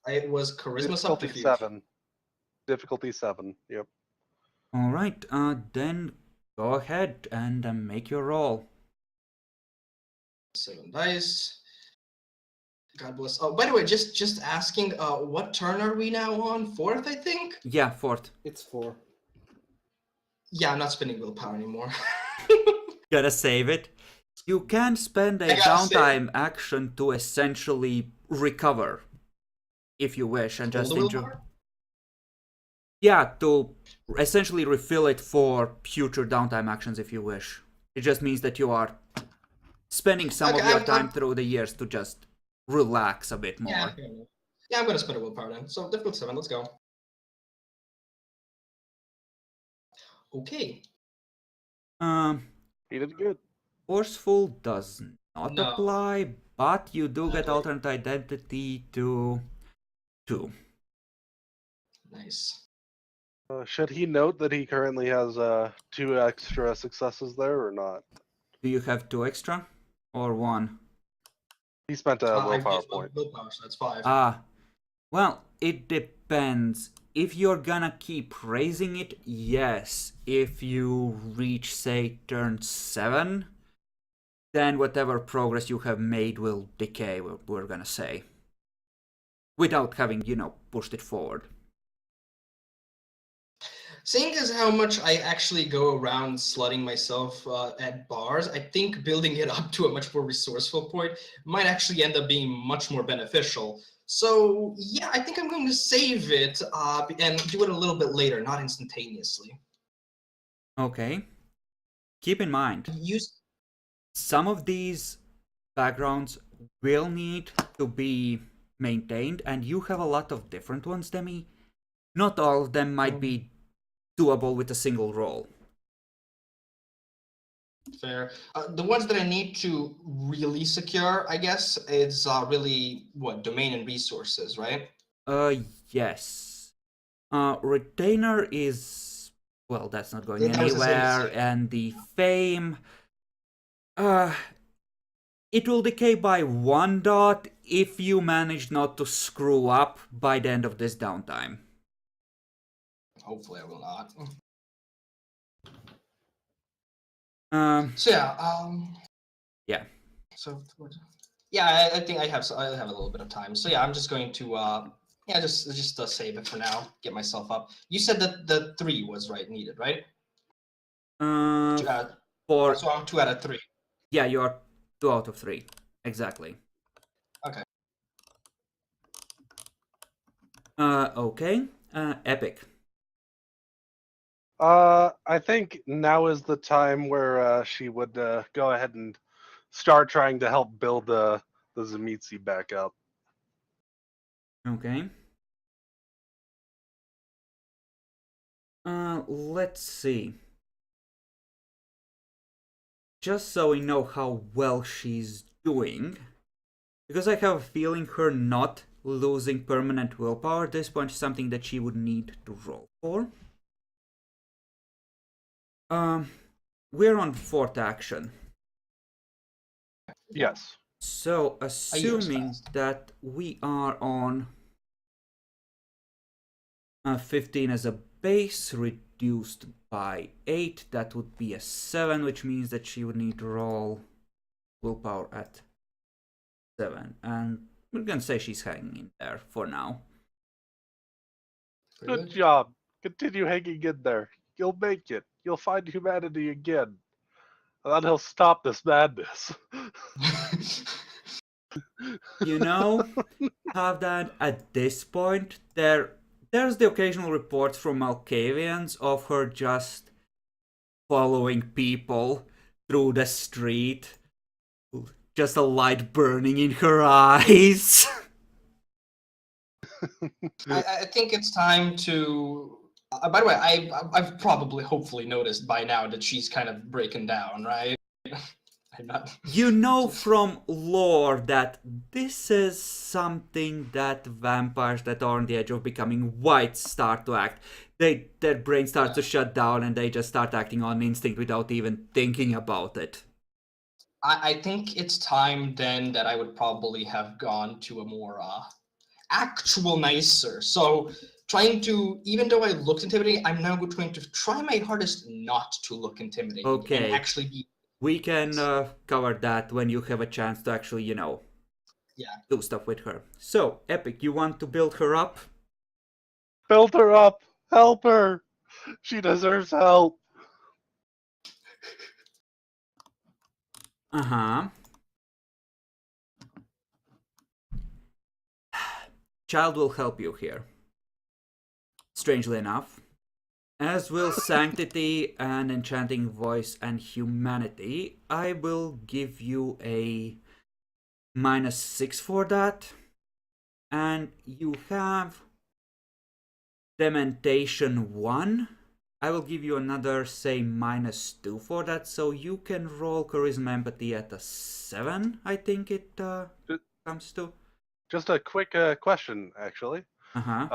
It was charisma Difficulty subterfuge. 7. Difficulty 7, yep. Alright, then go ahead and make your roll. 7 dice. God bless. Oh, by the way, just asking, what turn are we now on? 4th, I think? Yeah, 4th. It's 4. Yeah, I'm not spending willpower anymore. Gotta save it. You can spend a downtime action to essentially recover, if you wish, and just enjoy. Yeah, to essentially refill it for future downtime actions if you wish. It just means that you are spending some of your time through the years to just relax a bit more. Yeah, I'm gonna spend a willpower then. So difficult 7, let's go. Okay. He did good. Forceful does not apply, but you do get alternate identity to 2. Nice. Should he note that he currently has 2 extra successes there or not? Do you have 2 extra? Or 1? He spent a willpower point. Willpower, so that's 5. Well, it depends. If you're gonna keep raising it, yes. If you reach, say, turn 7, then whatever progress you have made will decay, we're gonna say. Without having, pushed it forward. Seeing as how much I actually go around slutting myself at bars, I think building it up to a much more resourceful point might actually end up being much more beneficial. So yeah, I think I'm going to save it and do it a little bit later, not instantaneously. Okay. Keep in mind, some of these backgrounds will need to be maintained, and you have a lot of different ones, Demi. Not all of them might be doable with a single roll. Fair. The ones that I need to really secure, I guess, is really domain and resources, right? Yes. Retainer is, well, that's not going anywhere, and the fame, It will decay by 1 dot if you manage not to screw up by the end of this downtime. Hopefully, I will not. Um, So yeah, yeah. So yeah, I think I have a little bit of time. So yeah, I'm just going to yeah, just save it for now. Get myself up. You said that the 3 was needed, right? For So I'm 2 out of 3. yeah, you are 2 out of 3 exactly. Okay. Okay. Epic. I think now is the time where she would go ahead and start trying to help build the Zemitzi back up. Okay. Let's see. Just so we know how well she's doing, because I have a feeling her not losing permanent willpower at this point is something that she would need to roll for. We're on 4th action. Yes. So, assuming that we are on 15 as a base, reduced by 8, that would be a 7, which means that she would need to roll willpower at 7. And we're gonna say she's hanging in there for now. Good job. Continue hanging in there. You'll make it. You'll find humanity again. And then he'll stop this madness. You know, Havdan, at this point, there's the occasional reports from Malkavians of her just following people through the street. Just a light burning in her eyes. I think it's time to. By the way, I've probably, hopefully, noticed by now that she's kind of breaking down, right? I'm not. You know from lore that this is something that vampires that are on the edge of becoming white start to act. Their brain starts to shut down and they just start acting on instinct without even thinking about it. I think it's time then that I would probably have gone to a more actual nicer. So trying to, even though I looked intimidating, I'm now going to try my hardest not to look intimidating Okay. and actually be. We can cover that when you have a chance to actually, do stuff with her. So, Epic, you want to build her up? Build her up. Help her. She deserves help. Uh-huh. Child will help you here. Strangely enough. As will Sanctity and Enchanting Voice and Humanity, I will give you a -6 for that. And you have Dementation 1. I will give you another, say, -2 for that, so you can roll Charisma Empathy at a 7, I think it comes to. Just a quick question, actually. Uh-huh.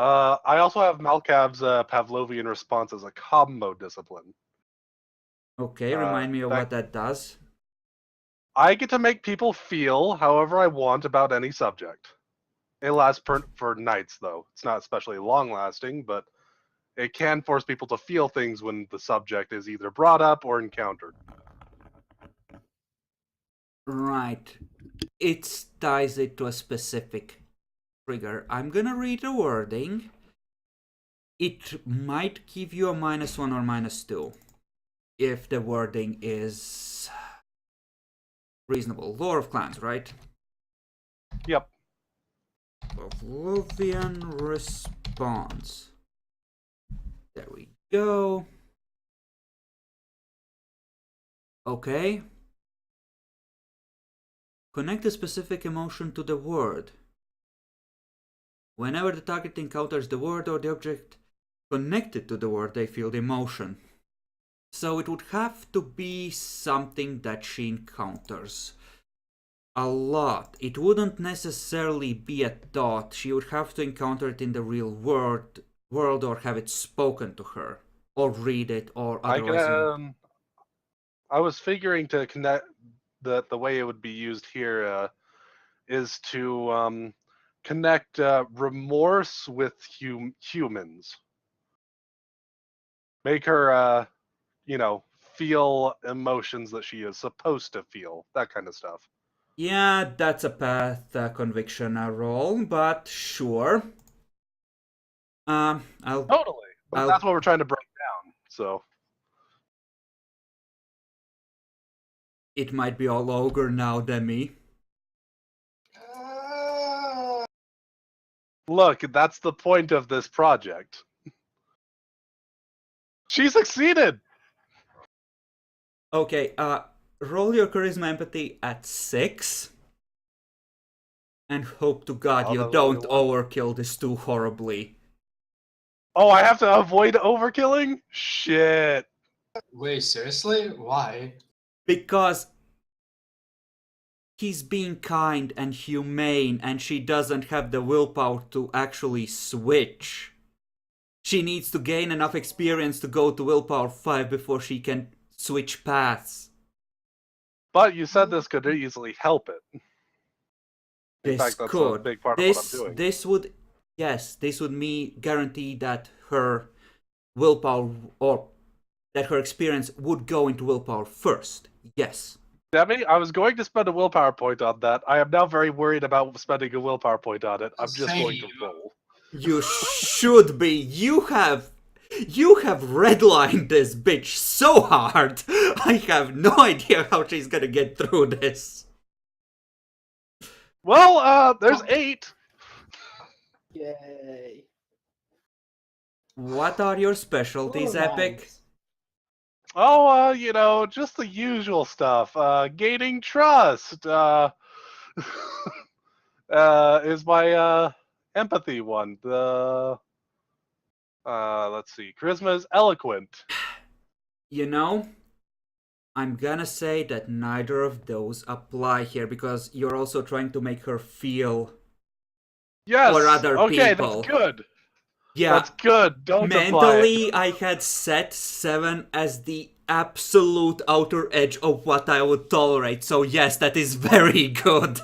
I also have Malkav's Pavlovian response as a combo discipline. Okay, remind me of what that does. I get to make people feel however I want about any subject. It lasts for nights, though. It's not especially long-lasting, but it can force people to feel things when the subject is either brought up or encountered. Right. It ties it to a specific trigger. I'm gonna read the wording. It might give you a -1 or -2 if the wording is reasonable. Lore of Clans, right? Yep. Pavlovian response. There we go. Okay. Connect a specific emotion to the word. Whenever the target encounters the word or the object connected to the word, they feel the emotion. So it would have to be something that she encounters a lot. It wouldn't necessarily be a thought. She would have to encounter it in the real world or have it spoken to her, or read it, or otherwise. I was figuring to that the way it would be used here is to connect remorse with humans. Make her, feel emotions that she is supposed to feel. That kind of stuff. Yeah, that's a path conviction roll, but sure. I'll Totally. But that's what we're trying to break down. So it might be all ogre now, Demi. look, that's the point of this project. She succeeded. Okay, roll your charisma empathy at 6. And hope to God Oh, you that's don't only overkill this too horribly. Oh, I have to avoid overkilling? Shit. Wait, seriously? Why? Because he's being kind and humane and she doesn't have the willpower to actually switch. She needs to gain enough experience to go to willpower 5 before she can switch paths. But you said this could easily help it. In This fact, that's a could. big part of what I'm doing. This would guarantee that her willpower or that her experience would go into willpower first. Yes. Demi, I was going to spend a willpower point on that. I am now very worried about spending a willpower point on it. I'm just going to roll. You should be. You have redlined this bitch so hard. I have no idea how she's gonna get through this. Well, there's 8. Yay. What are your specialties, All Epic? right. Oh, just the usual stuff. Gaining trust. Is my empathy one. Let's see. Charisma is eloquent. You know, I'm gonna say that neither of those apply here because you're also trying to make her feel Yes. for other okay, people. that's good. Yeah. That's good. Don't apply it. Mentally, I had set 7 as the absolute outer edge of what I would tolerate. So yes, that is very good.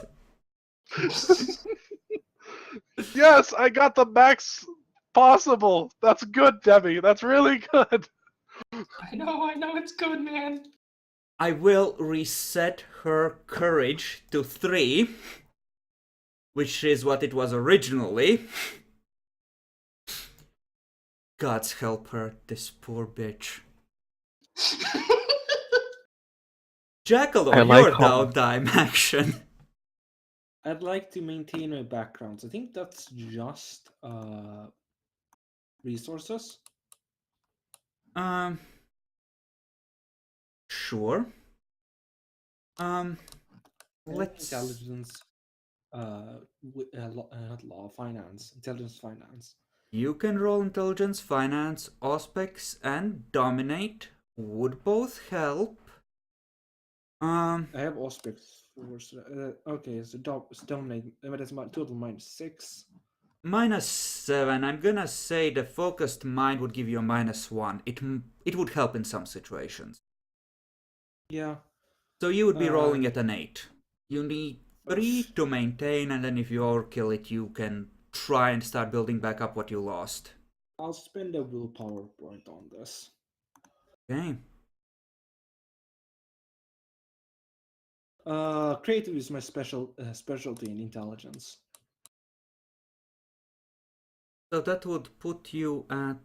Yes, I got the max possible. That's good, Debbie. That's really good. I know, it's good, man. I will reset her courage to 3, which is what it was originally. God's help her, this poor bitch. Jackalope, I like your how- downtime action. I'd like to maintain my backgrounds. I think that's just resources. Sure. Let's Intelligence, not law, finance, intelligence, finance. You can roll intelligence, finance, auspex, and dominate. Would both help. I have Auspex force. Okay, so dominate. That's my total -6. -7. I'm gonna say the focused mind would give you a -1. It would help in some situations. Yeah. So you would be rolling at an 8. You need 3 Oof. to maintain, and then if you overkill it, you can try and start building back up what you lost. I'll spend a willpower point on this. Okay. Creative is my specialty in intelligence. So that would put you at...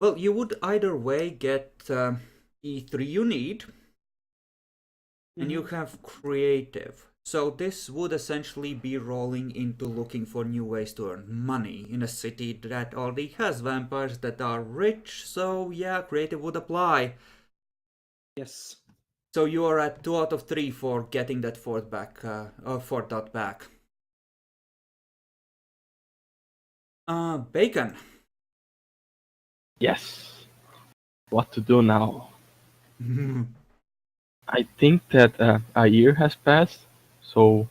Well, you would either way get E3 you need, and you have creative. So this would essentially be rolling into looking for new ways to earn money in a city that already has vampires that are rich. So yeah, creative would apply. Yes. So you are at 2 out of 3 for getting that fourth dot back. Bacon. Yes. What to do now? I think that a year has passed, so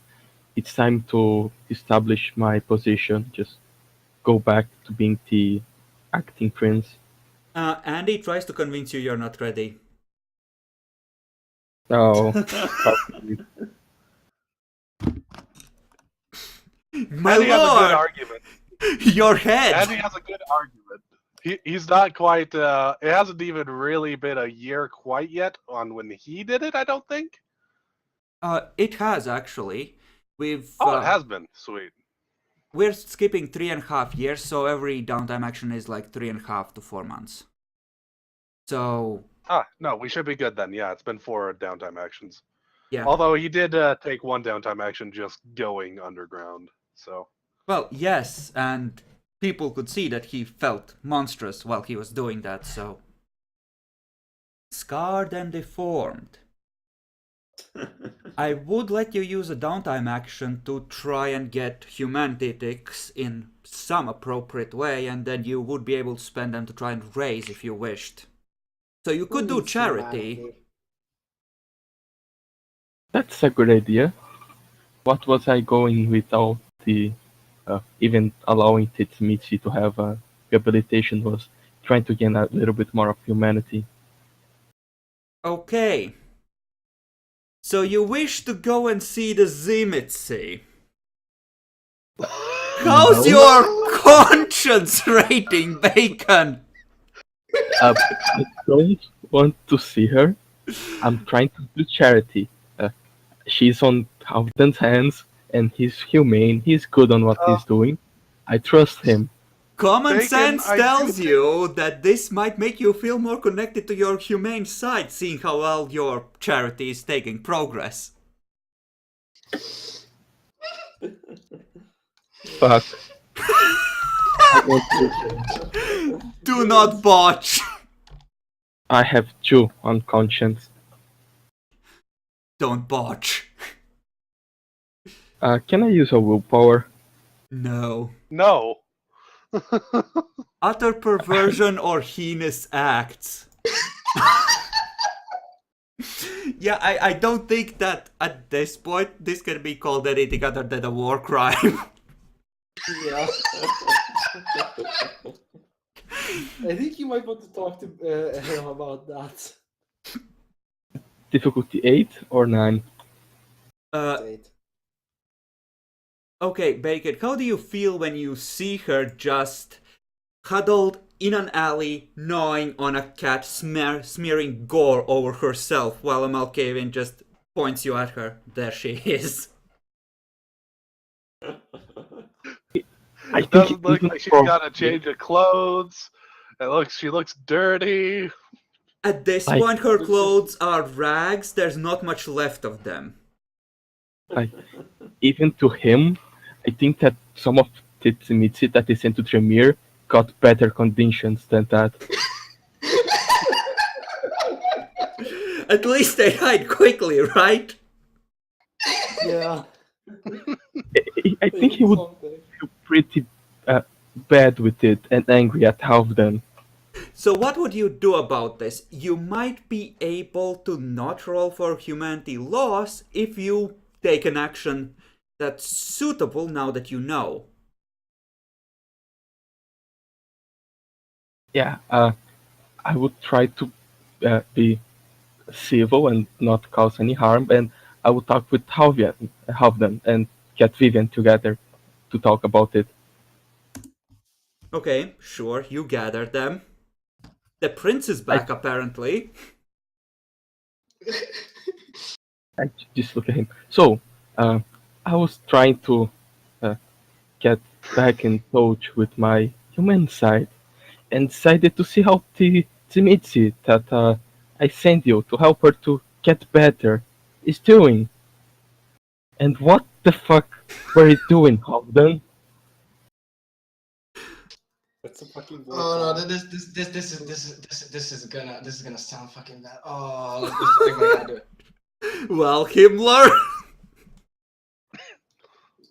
it's time to establish my position. Just go back to being the acting prince. Andy tries to convince you you're not ready. No, probably. My Eddie has a good lord, argument. your head. Eddie has a good argument. He's not quite. It hasn't even really been a year quite yet on when he did it. I don't think. It has actually. We've Oh, it has been. Sweet. we're skipping 3.5 years, so every downtime action is like 3.5 to 4 months. So No, we should be good then. Yeah, it's been 4 downtime actions. yeah. Although he did take 1 downtime action just going underground. So. Well, yes, and people could see that he felt monstrous while he was doing that. So scarred and deformed. I would let you use a downtime action to try and get humanitics in some appropriate way, and then you would be able to spend them to try and raise if you wished. So you could do charity. That's a good idea. What was I going without the even allowing Titsimichi to have a rehabilitation was trying to gain a little bit more of humanity. Okay. So you wish to go and see the Zimitsi. How's your conscience rating, Bacon? I don't want to see her. I'm trying to do charity. She's on Halfdan's hands, and he's humane. He's good on what he's doing. I trust him. Common Bacon, sense I tells do you that this might make you feel more connected to your humane side, seeing how well your charity is taking progress. Fuck. I want to- Do not botch. I have 2 on conscience. Don't botch. Can I use a willpower? No. No. Utter perversion or heinous acts. Yeah, I don't think that at this point this can be called anything other than a war crime. Yeah. I think you might want to talk to him about that. Difficulty 8 or 9? Date. Okay, Bacon, how do you feel when you see her just huddled in an alley, gnawing on a cat, smearing gore over herself, while a Malkavian just points you at her? There she is. I It think doesn't look even like she's for- got a change of clothes. She looks dirty. At this I- point, her clothes are rags. There's not much left of them. Even to him, I think that some of Titsimichi that they sent to Tremere got better conditions than that. At least they hide quickly, right? Yeah. I think he would Something. feel pretty bad with it and angry at Halfdan. So what would you do about this? You might be able to not roll for humanity loss if you take an action that's suitable now that you know. Yeah, I would try to be civil and not cause any harm, and I would talk with Halfdan and get Vivian together to talk about it. Okay, sure, you gather them. The prince is back, apparently. I just look at him. So, I was trying to get back in touch with my human side and decided to see how Timitsi that I sent you to help her to get better is doing. And what the fuck were you doing, Halfdan? That's a fucking war Oh no, crime. this is gonna sound fucking bad. Oh, I gotta do it. Well, Himmler.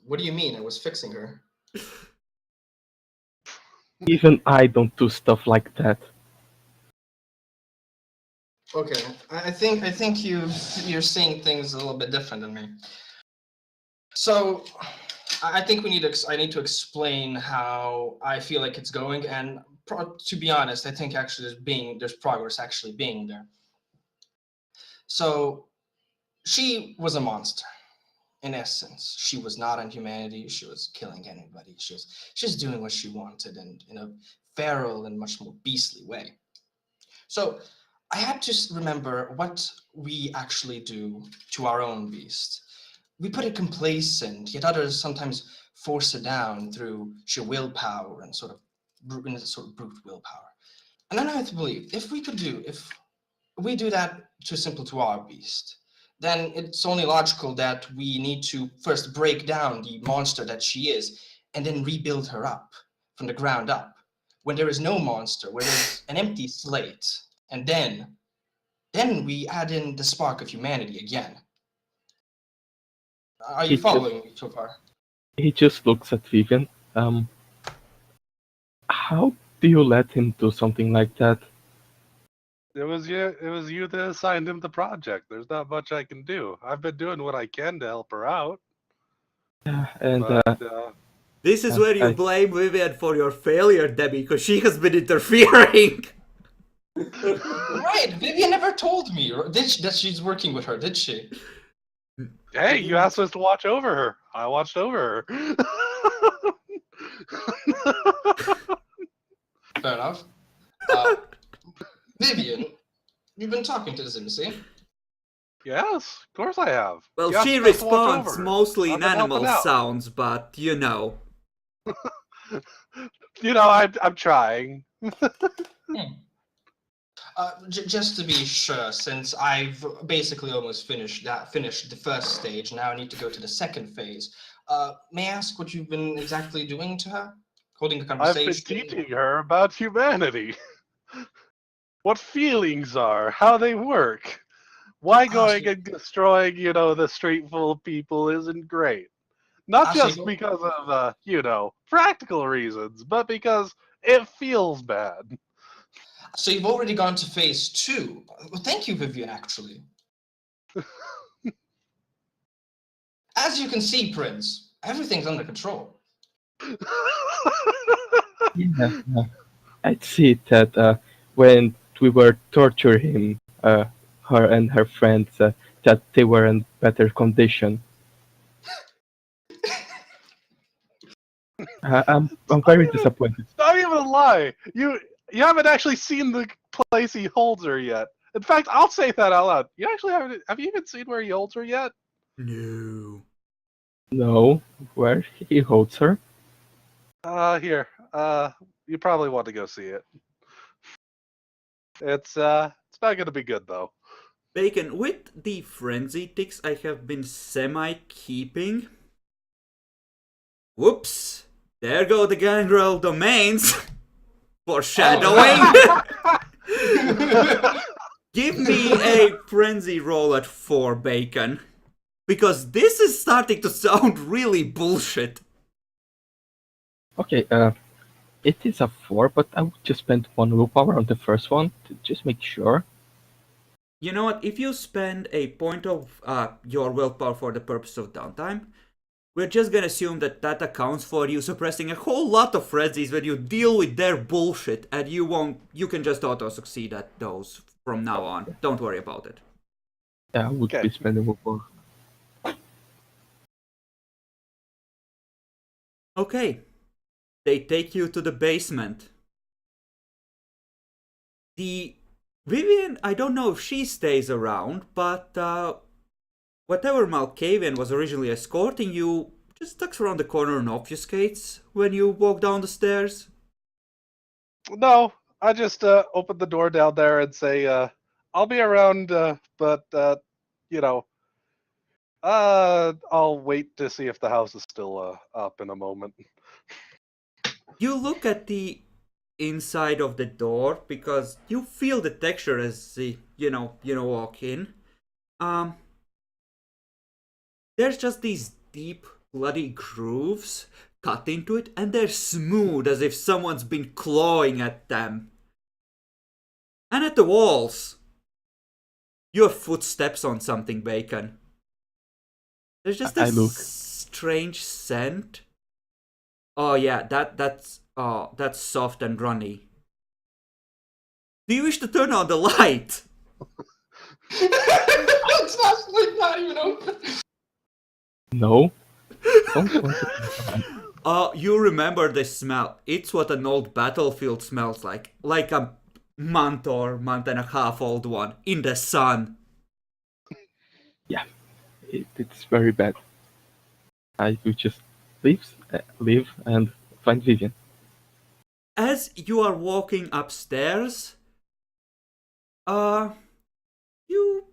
What do you mean? I was fixing her. Even I don't do stuff like that. Okay, I think you're seeing things a little bit different than me. So, I think I need to explain how I feel like it's going, and to be honest, I think actually there's progress actually being there. So, she was a monster. In essence, she was not in humanity. She was killing anybody. She was doing what she wanted, and in a feral and much more beastly way. So I had to remember what we actually do to our own beast. We put it complacent, yet others sometimes force it down through sheer willpower and sort of brute willpower. And then I have to believe if we do that too simple to our beast, then it's only logical that we need to first break down the monster that she is and then rebuild her up from the ground up. When there is no monster, where there's an empty slate, and then we add in the spark of humanity again. Are you following me so far? He just looks at Vivian. How do you let him do something like that? It was you that assigned him the project. There's not much I can do. I've been doing what I can to help her out. And this is where you blame Vivian for your failure, Debbie, because she has been interfering. Right, Vivian never told me that she's working with her, did she? Hey, you asked us to watch over her. I watched over her. Fair enough. Vivian, you've been talking to Zimsy. Yes, of course I have. Well, You she asked us to watch over responds her. mostly I've in been animal helping out. sounds, but you know. You know, I'm trying. Just to be sure, since I've basically almost finished the first stage, now I need to go to the second phase. May I ask what you've been exactly doing to her? Holding a I've conversation? been teaching her about humanity. What feelings are, how they work. Why going and destroying, the street full of people isn't great. Not just because of, practical reasons, but because it feels bad. So you've already gone to phase 2. Well, thank you, Vivian, actually. As you can see, Prince, everything's under control. Yeah, I'd see that when we were torturing her and her friends, that they were in better condition. I'm very disappointed. Not even a lie. You haven't actually seen the place he holds her yet. In fact, I'll say that out loud. You actually haven't. Have you even seen where he holds her yet? No. No, where he holds her? Here. You probably want to go see it. It's not gonna be good though. Bacon, with the frenzy ticks I have been semi-keeping. Whoops! There go the gangrel domains! Foreshadowing! Give me a frenzy roll at 4, Bacon. Because this is starting to sound really bullshit. Okay, it is a 4, but I would just spend 1 willpower on the first one to just make sure. You know what? If you spend a point of your willpower for the purpose of downtime, we're just gonna assume that accounts for you suppressing a whole lot of frenzies when you deal with their bullshit, and you can just auto-succeed at those from now on. Don't worry about it. Yeah, I would be spending willpower. Okay. They take you to the basement. The Vivian, I don't know if she stays around, but whatever Malkavian was originally escorting you just tucks around the corner and obfuscates when you walk down the stairs. No, I just open the door down there and say, I'll be around, but I'll wait to see if the house is still up in a moment. You look at the inside of the door because you feel the texture as you walk in. There's just these deep bloody grooves cut into it, and they're smooth as if someone's been clawing at them. And at the walls, your footsteps on something, Bacon. There's just this strange scent. Oh yeah, that's soft and runny. Do you wish to turn on the light? It's not even open. No. Don't want to. You remember this smell. It's what an old battlefield smells like. Like a month or month and a half old one in the sun. Yeah, it's very bad. I will just leave and find Vivian. As you are walking upstairs, you,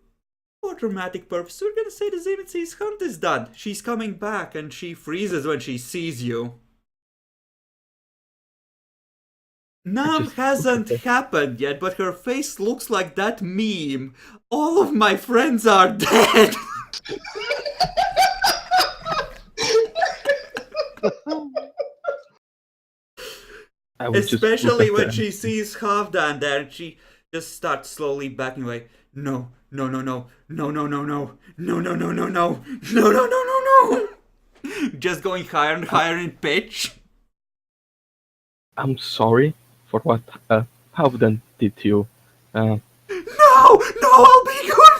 for dramatic purposes, we're gonna say the Zimitzi's hunt is done. She's coming back and she freezes when she sees you. Nam hasn't happened yet, but her face looks like that meme. All of my friends are dead. Especially when she sees Halfdan there, and she just starts slowly backing away. No, no, no, no, no, no, no, no, no, no, no, no, no, no, no, no, no, no. Just going higher and higher in pitch. I'm sorry for what Halfdan did to you. No, I'll be good.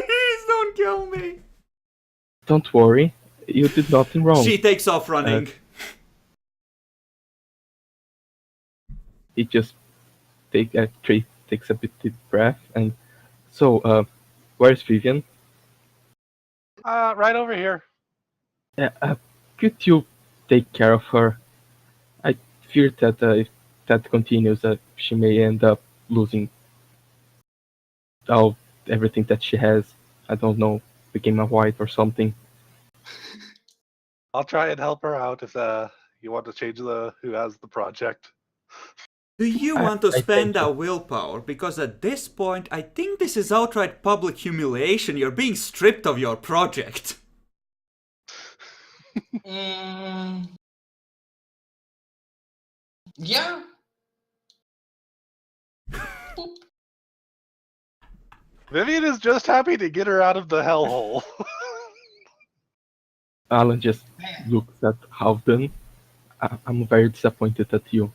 Please don't kill me. Don't worry, you did nothing wrong. She takes off running. He just takes a bit deep breath, and so where's Vivian? Right over here. Could you take care of her? I fear that if that continues, she may end up losing everything that she has. I don't know, became a wife or something. I'll try and help her out if you want to change who has the project. Do you want to spend our willpower? Because at this point, I think this is outright public humiliation. You're being stripped of your project. Yeah. Vivian is just happy to get her out of the hellhole. Alan just looks at Halfdan. I'm very disappointed at you.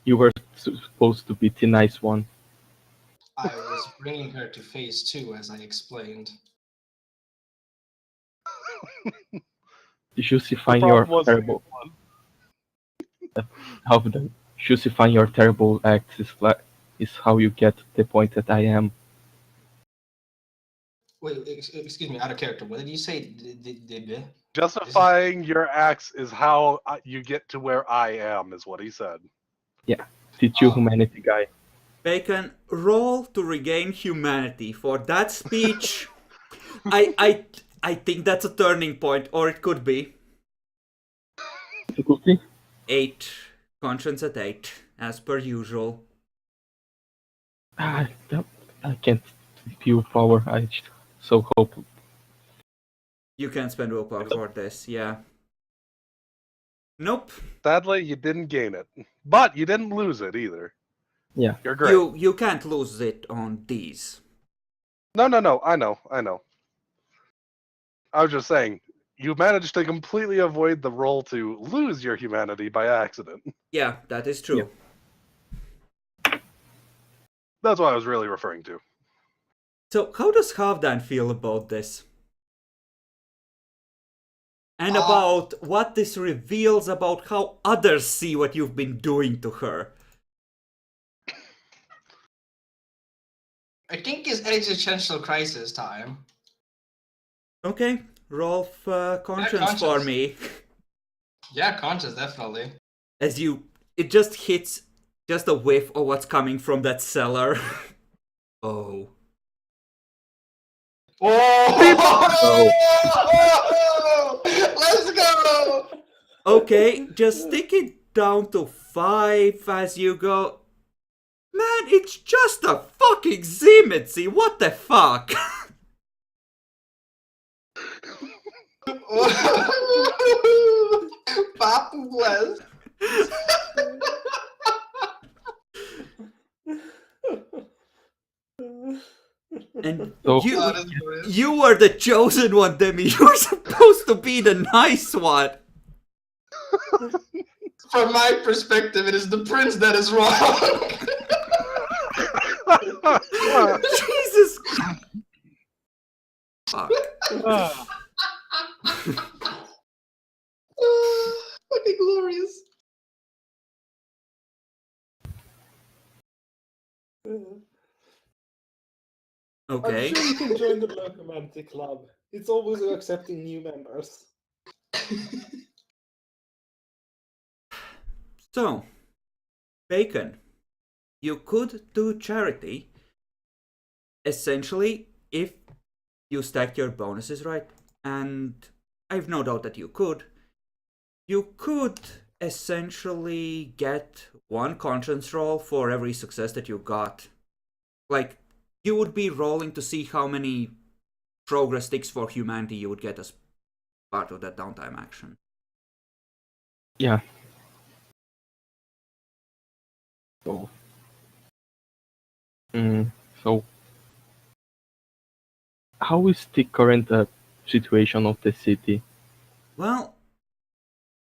You were supposed to be the nice one. I was bringing her to phase 2, as I explained. Justifying your terrible Halfdan. Justifying your terrible acts is how you get to the point that I am. Wait, excuse me, out of character. What did you say? Justifying your acts is how you get to where I am, is what he said. Yeah, the true humanity guy. Bacon, roll to regain humanity. For that speech, I think that's a turning point, or it could be. Difficulty? 8. Conscience at 8, as per usual. I can't feel power. I so hope. You can spend willpower for this, yeah. Nope. Sadly, you didn't gain it. But you didn't lose it either. Yeah. You're great. You can't lose it on these. No, I know. I was just saying, you managed to completely avoid the roll to lose your humanity by accident. Yeah, that is true. Yeah. That's what I was really referring to. So, how does Halfdan feel about this? And about what this reveals about how others see what you've been doing to her? I think it's existential crisis time. Okay, roll conscience for me. Yeah, conscience, definitely. As it just hits just a whiff of what's coming from that cellar. Oh. Oh! Let's go! Okay, just stick it down to 5 as you go. Man, it's just a fucking Zimitzi, what the fuck? Papa bless. And So, you were the chosen one, Demi. You're supposed to be the nice one. From my perspective, it is the prince that is wrong. Jesus fuck. Fucking glorious. Okay. I'm sure you can join the Locomantic Club. It's always accepting new members. So, Bacon, you could do charity. Essentially, if you stacked your bonuses right, and I've no doubt that you could essentially get one conscience roll for every success that you got. Like, you would be rolling to see how many progress sticks for humanity you would get as part of that downtime action. Yeah. So, so how is the current situation of the city? Well,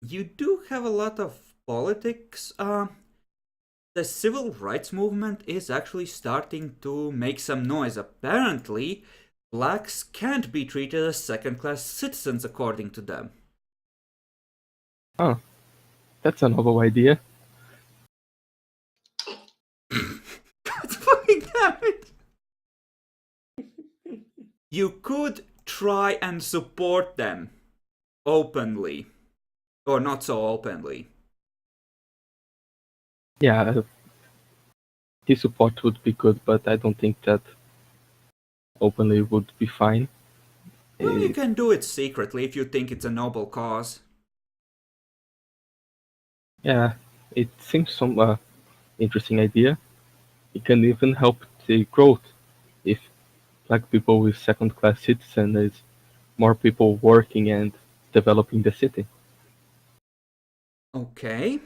you do have a lot of politics. The civil rights movement is actually starting to make some noise. Apparently, blacks can't be treated as second-class citizens according to them. Huh. That's a novel idea. God fucking damn it! You could try and support them openly. Or not so openly. Yeah, the support would be good, but I don't think that openly would be fine. Well, you can do it secretly if you think it's a noble cause. Yeah, it seems some interesting idea. It can even help the growth if black people with second-class citizen is more people working and developing the city. Okay.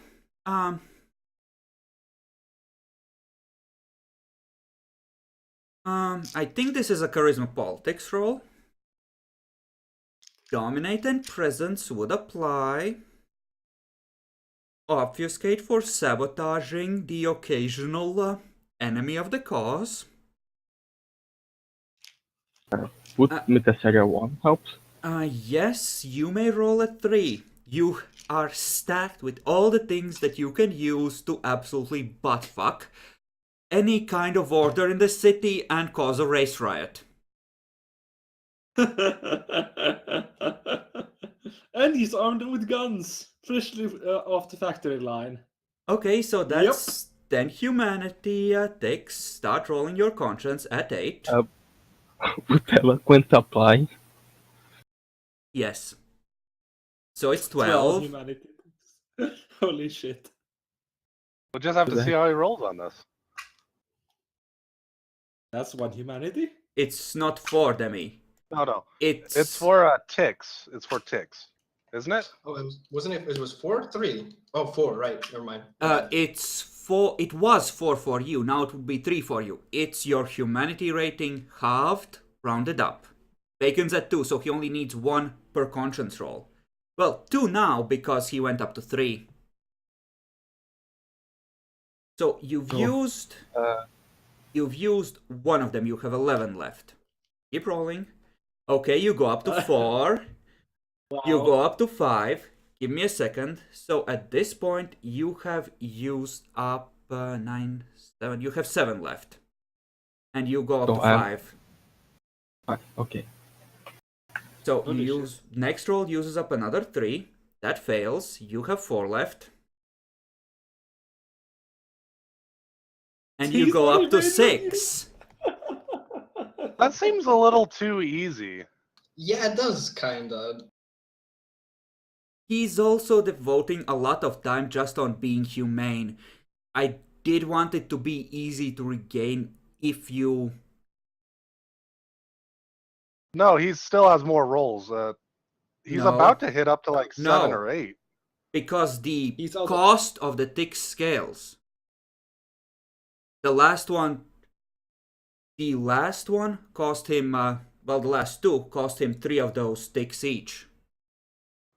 I think this is a charisma politics roll. Dominate and presence would apply. Obfuscate for sabotaging the occasional enemy of the cause. Would Metasaria 1 help? Yes, you may roll a 3. You are stacked with all the things that you can use to absolutely buttfuck any kind of order in the city and cause a race riot. And he's armed with guns, freshly off the factory line. Okay, so that's 10 humanity ticks. Start rolling your conscience at 8. Would Eloquent apply? Yes. So it's 12 12. humanity. Holy shit. We'll just have to see how he rolls on this. That's 1 humanity? It's not for Demi. No. It's for ticks. It's for ticks, isn't it? Oh, wasn't it? It was 4, 3. Oh, 4. Right. Never mind. it's 4. It was 4 for you. Now it would be 3 for you. It's your humanity rating halved, rounded up. Bacon's at 2, so he only needs 1 per conscience roll. Well, 2 now because he went up to 3. So you've used 1 of them. You have 11 left. Keep rolling. Okay, you go up to 4. Wow. You go up to 5. Give me a second. So at this point, you have used up 9, 7. You have 7 left. And you go up to 5. Okay. So Holy you use next roll uses up another 3. That fails. You have 4 left. And you He's go only up to made 6. That seems a little too easy. Yeah, it does, kinda. He's also devoting a lot of time just on being humane. I did want it to be easy to regain if you... No, he still has more rolls. He's No. about to hit up to like 7 No. or 8. Because the He's also- cost of the tick scales. The last one cost him, the last 2 cost him 3 of those ticks each.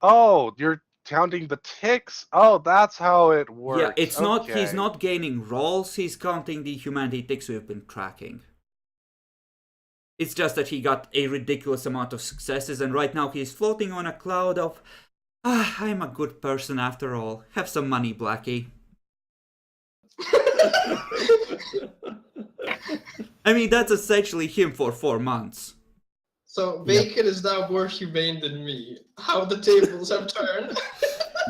Oh, you're counting the ticks? Oh, that's how it works. Yeah, it's not. He's Okay. not gaining rolls. He's counting the humanity ticks we've been tracking. It's just that he got a ridiculous amount of successes, and right now he's floating on a cloud of, I'm a good person after all. Have some money, Blackie. I mean, that's essentially him for 4 months. So Bacon is now more humane than me. How the tables have turned.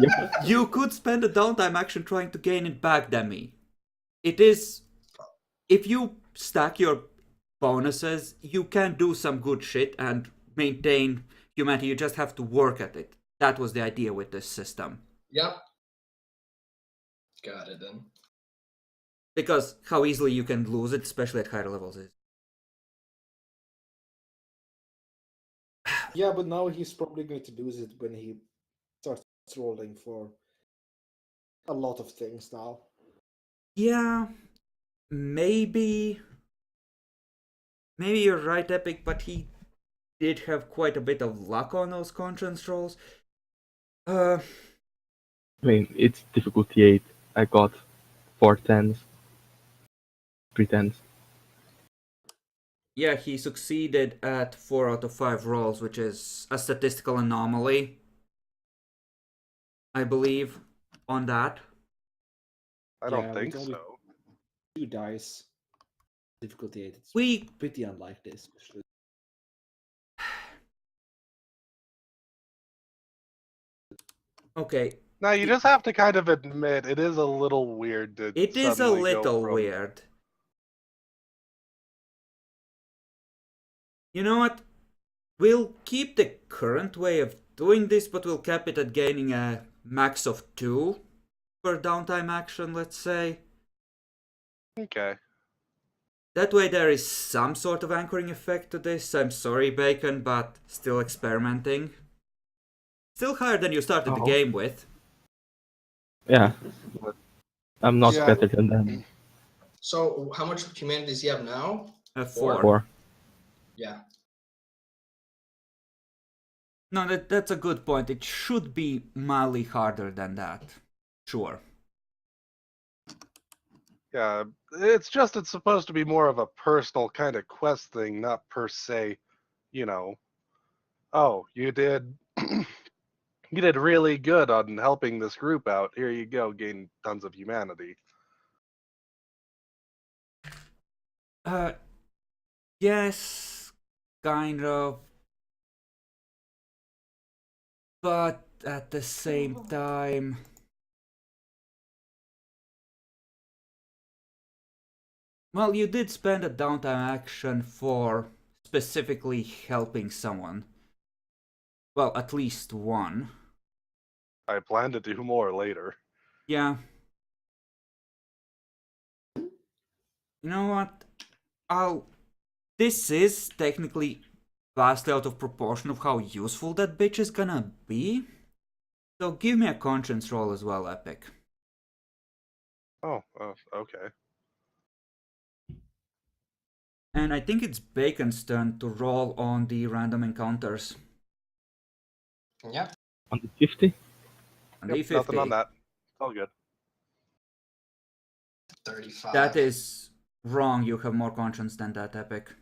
Yep. You could spend a downtime action trying to gain it back, Demi. It is... If you stack your bonuses, you can do some good shit and maintain humanity. You just have to work at it. That was the idea with this system. Yep. Got it then. Because how easily you can lose it, especially at higher levels, is... Yeah, but now he's probably going to lose it when he starts rolling for a lot of things now. Yeah, maybe you're right, Epic, but he did have quite a bit of luck on those conscience rolls. I mean, it's difficulty 8. I got 4 10s. 3 10s. Yeah, he succeeded at 4 out of 5 rolls, which is a statistical anomaly, I believe, on that. I don't Yeah, think with only so. 2 dice, difficulty 8. It's We... pretty unlikely, especially. Okay. Now you just have to kind of admit it is a little weird to It is a suddenly go little from- weird. You know what? We'll keep the current way of doing this, but we'll cap it at gaining a max of 2 per downtime action, let's say. Okay. That way there is some sort of anchoring effect to this. I'm sorry, Bacon, but still experimenting. Still higher than you started the game with. Yeah. I'm not Yeah. better than them. So how much humanity does he have now? 4. 4. Yeah. No, that's a good point. It should be mildly harder than that. Sure. Yeah, it's supposed to be more of a personal kind of quest thing, not per se, oh, you did you did really good on helping this group out. Here you go, gain tons of humanity. Yes, kind of. But at the same time... Well, you did spend a downtime action for specifically helping someone. Well, at least one. I plan to do more later. Yeah. You know what? This is technically vastly out of proportion of how useful that bitch is gonna be. So give me a conscience roll as well, Epic. Oh, okay. And I think it's Bacon's turn to roll on the random encounters. Yeah. On the 50? On Yep, the 50. nothing on that. All good. 35. That is wrong. You have more conscience than that, Epic.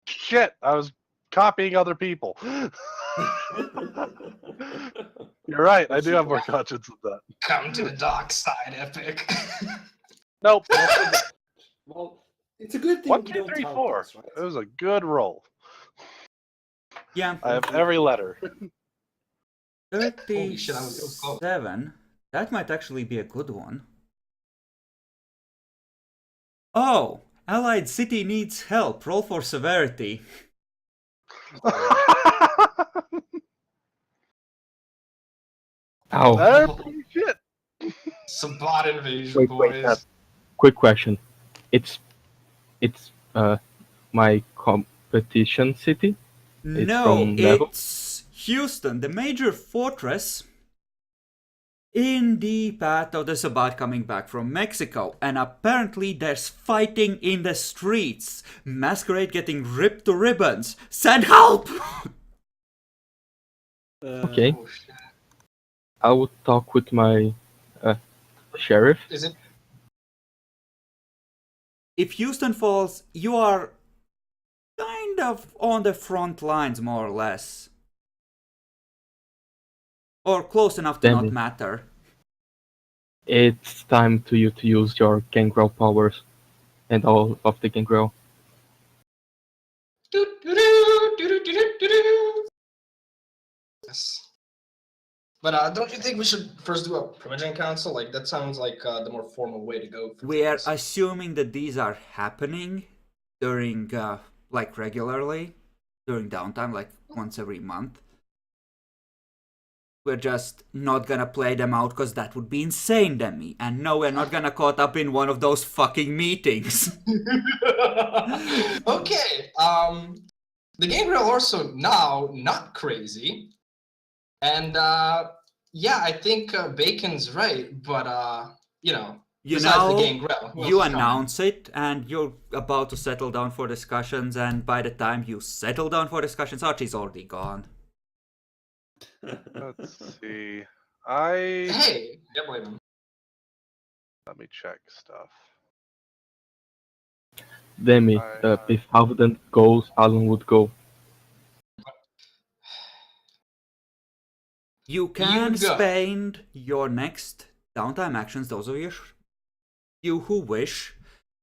Shit, I was copying other people. You're right, I do have more conscience than that. Come to the dark side, Epic. Nope. Well, it's a good thing 1, we 2, don't 3, count 4. this, right? It was a good roll. Yeah. I have every letter. Holy shit, I was so close. 37. That might actually be a good one. Oh! Allied city needs help. Roll for severity. Ow. That's pretty shit. Some bot invasion, Wait, boys. quick question. It's my competition city? It's No, from level? it's Houston, the major fortress in the path of the Sabbat coming back from Mexico. And apparently there's fighting in the streets. Masquerade getting ripped to ribbons. Send help! Okay. Oh, shit. I would talk with my sheriff. Is it? If Houston falls, you are kind of on the front lines, more or less. Or close enough to Damn not it. matter. It's time to you to use your gangrel powers and all of the gangrel. Yes. But don't you think we should first do a Primogen Council? Like, that sounds like the more formal way to go. We are things. assuming that these are happening during, like, regularly, during downtime, like once every month. We're just not gonna play them out because that would be insane, Demi. And no, we're not gonna caught up in one of those fucking meetings. Okay. The Gangrel also now not crazy. And yeah, I think Bacon's right, but you know, besides the Gangrel, you announce it and you're about to settle down for discussions, and by the time you settle down for discussions, Archie's already gone. Let's see. Hey, yeah, blame him. Let me check stuff. Demi, if Halvdan goes, Alan would go. You can spend your next downtime actions, those of you who wish,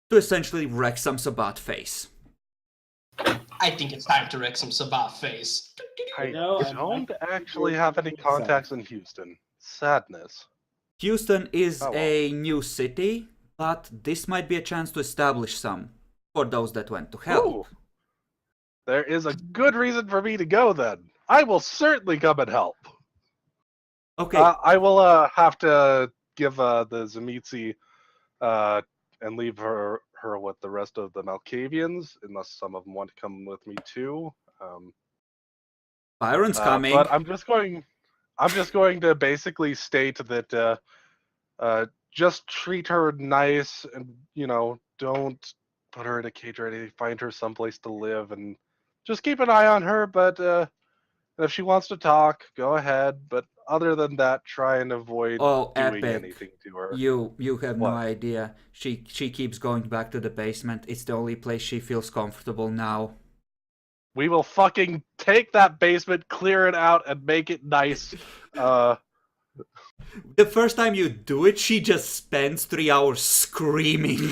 to essentially wreck some Sabat face. I think it's time to wreck some Sabat face. I don't actually have any contacts in Houston. Sadness. Houston is a new city, but this might be a chance to establish some for those that went to help. Ooh. There is a good reason for me to go then. I will certainly come and help. Okay. I will have to give the Zemitzi and leave her with the rest of the Malkavians, unless some of them want to come with me too. Byron's coming. But I'm just going to basically state that just treat her nice, and don't put her in a cage or anything. Find her someplace to live, and just keep an eye on her. But if she wants to talk, go ahead. But other than that, try and avoid doing anything to her. You have no idea. She keeps going back to the basement. It's the only place she feels comfortable now. We will fucking take that basement, clear it out, and make it nice. The first time you do it, she just spends 3 hours screaming.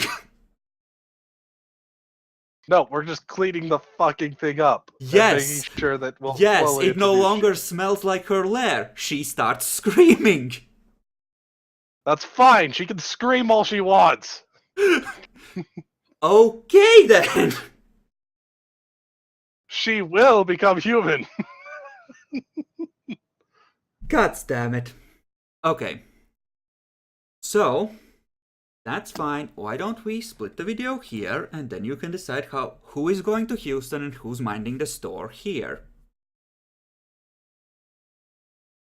No, we're just cleaning the fucking thing up. Yes. And making sure that we'll yes, it no longer smells like her lair. She starts screaming. That's fine. She can scream all she wants. Okay, then. She will become human. God damn it. Okay. So, that's fine. Why don't we split the video here, and then you can decide who is going to Houston and who's minding the store here.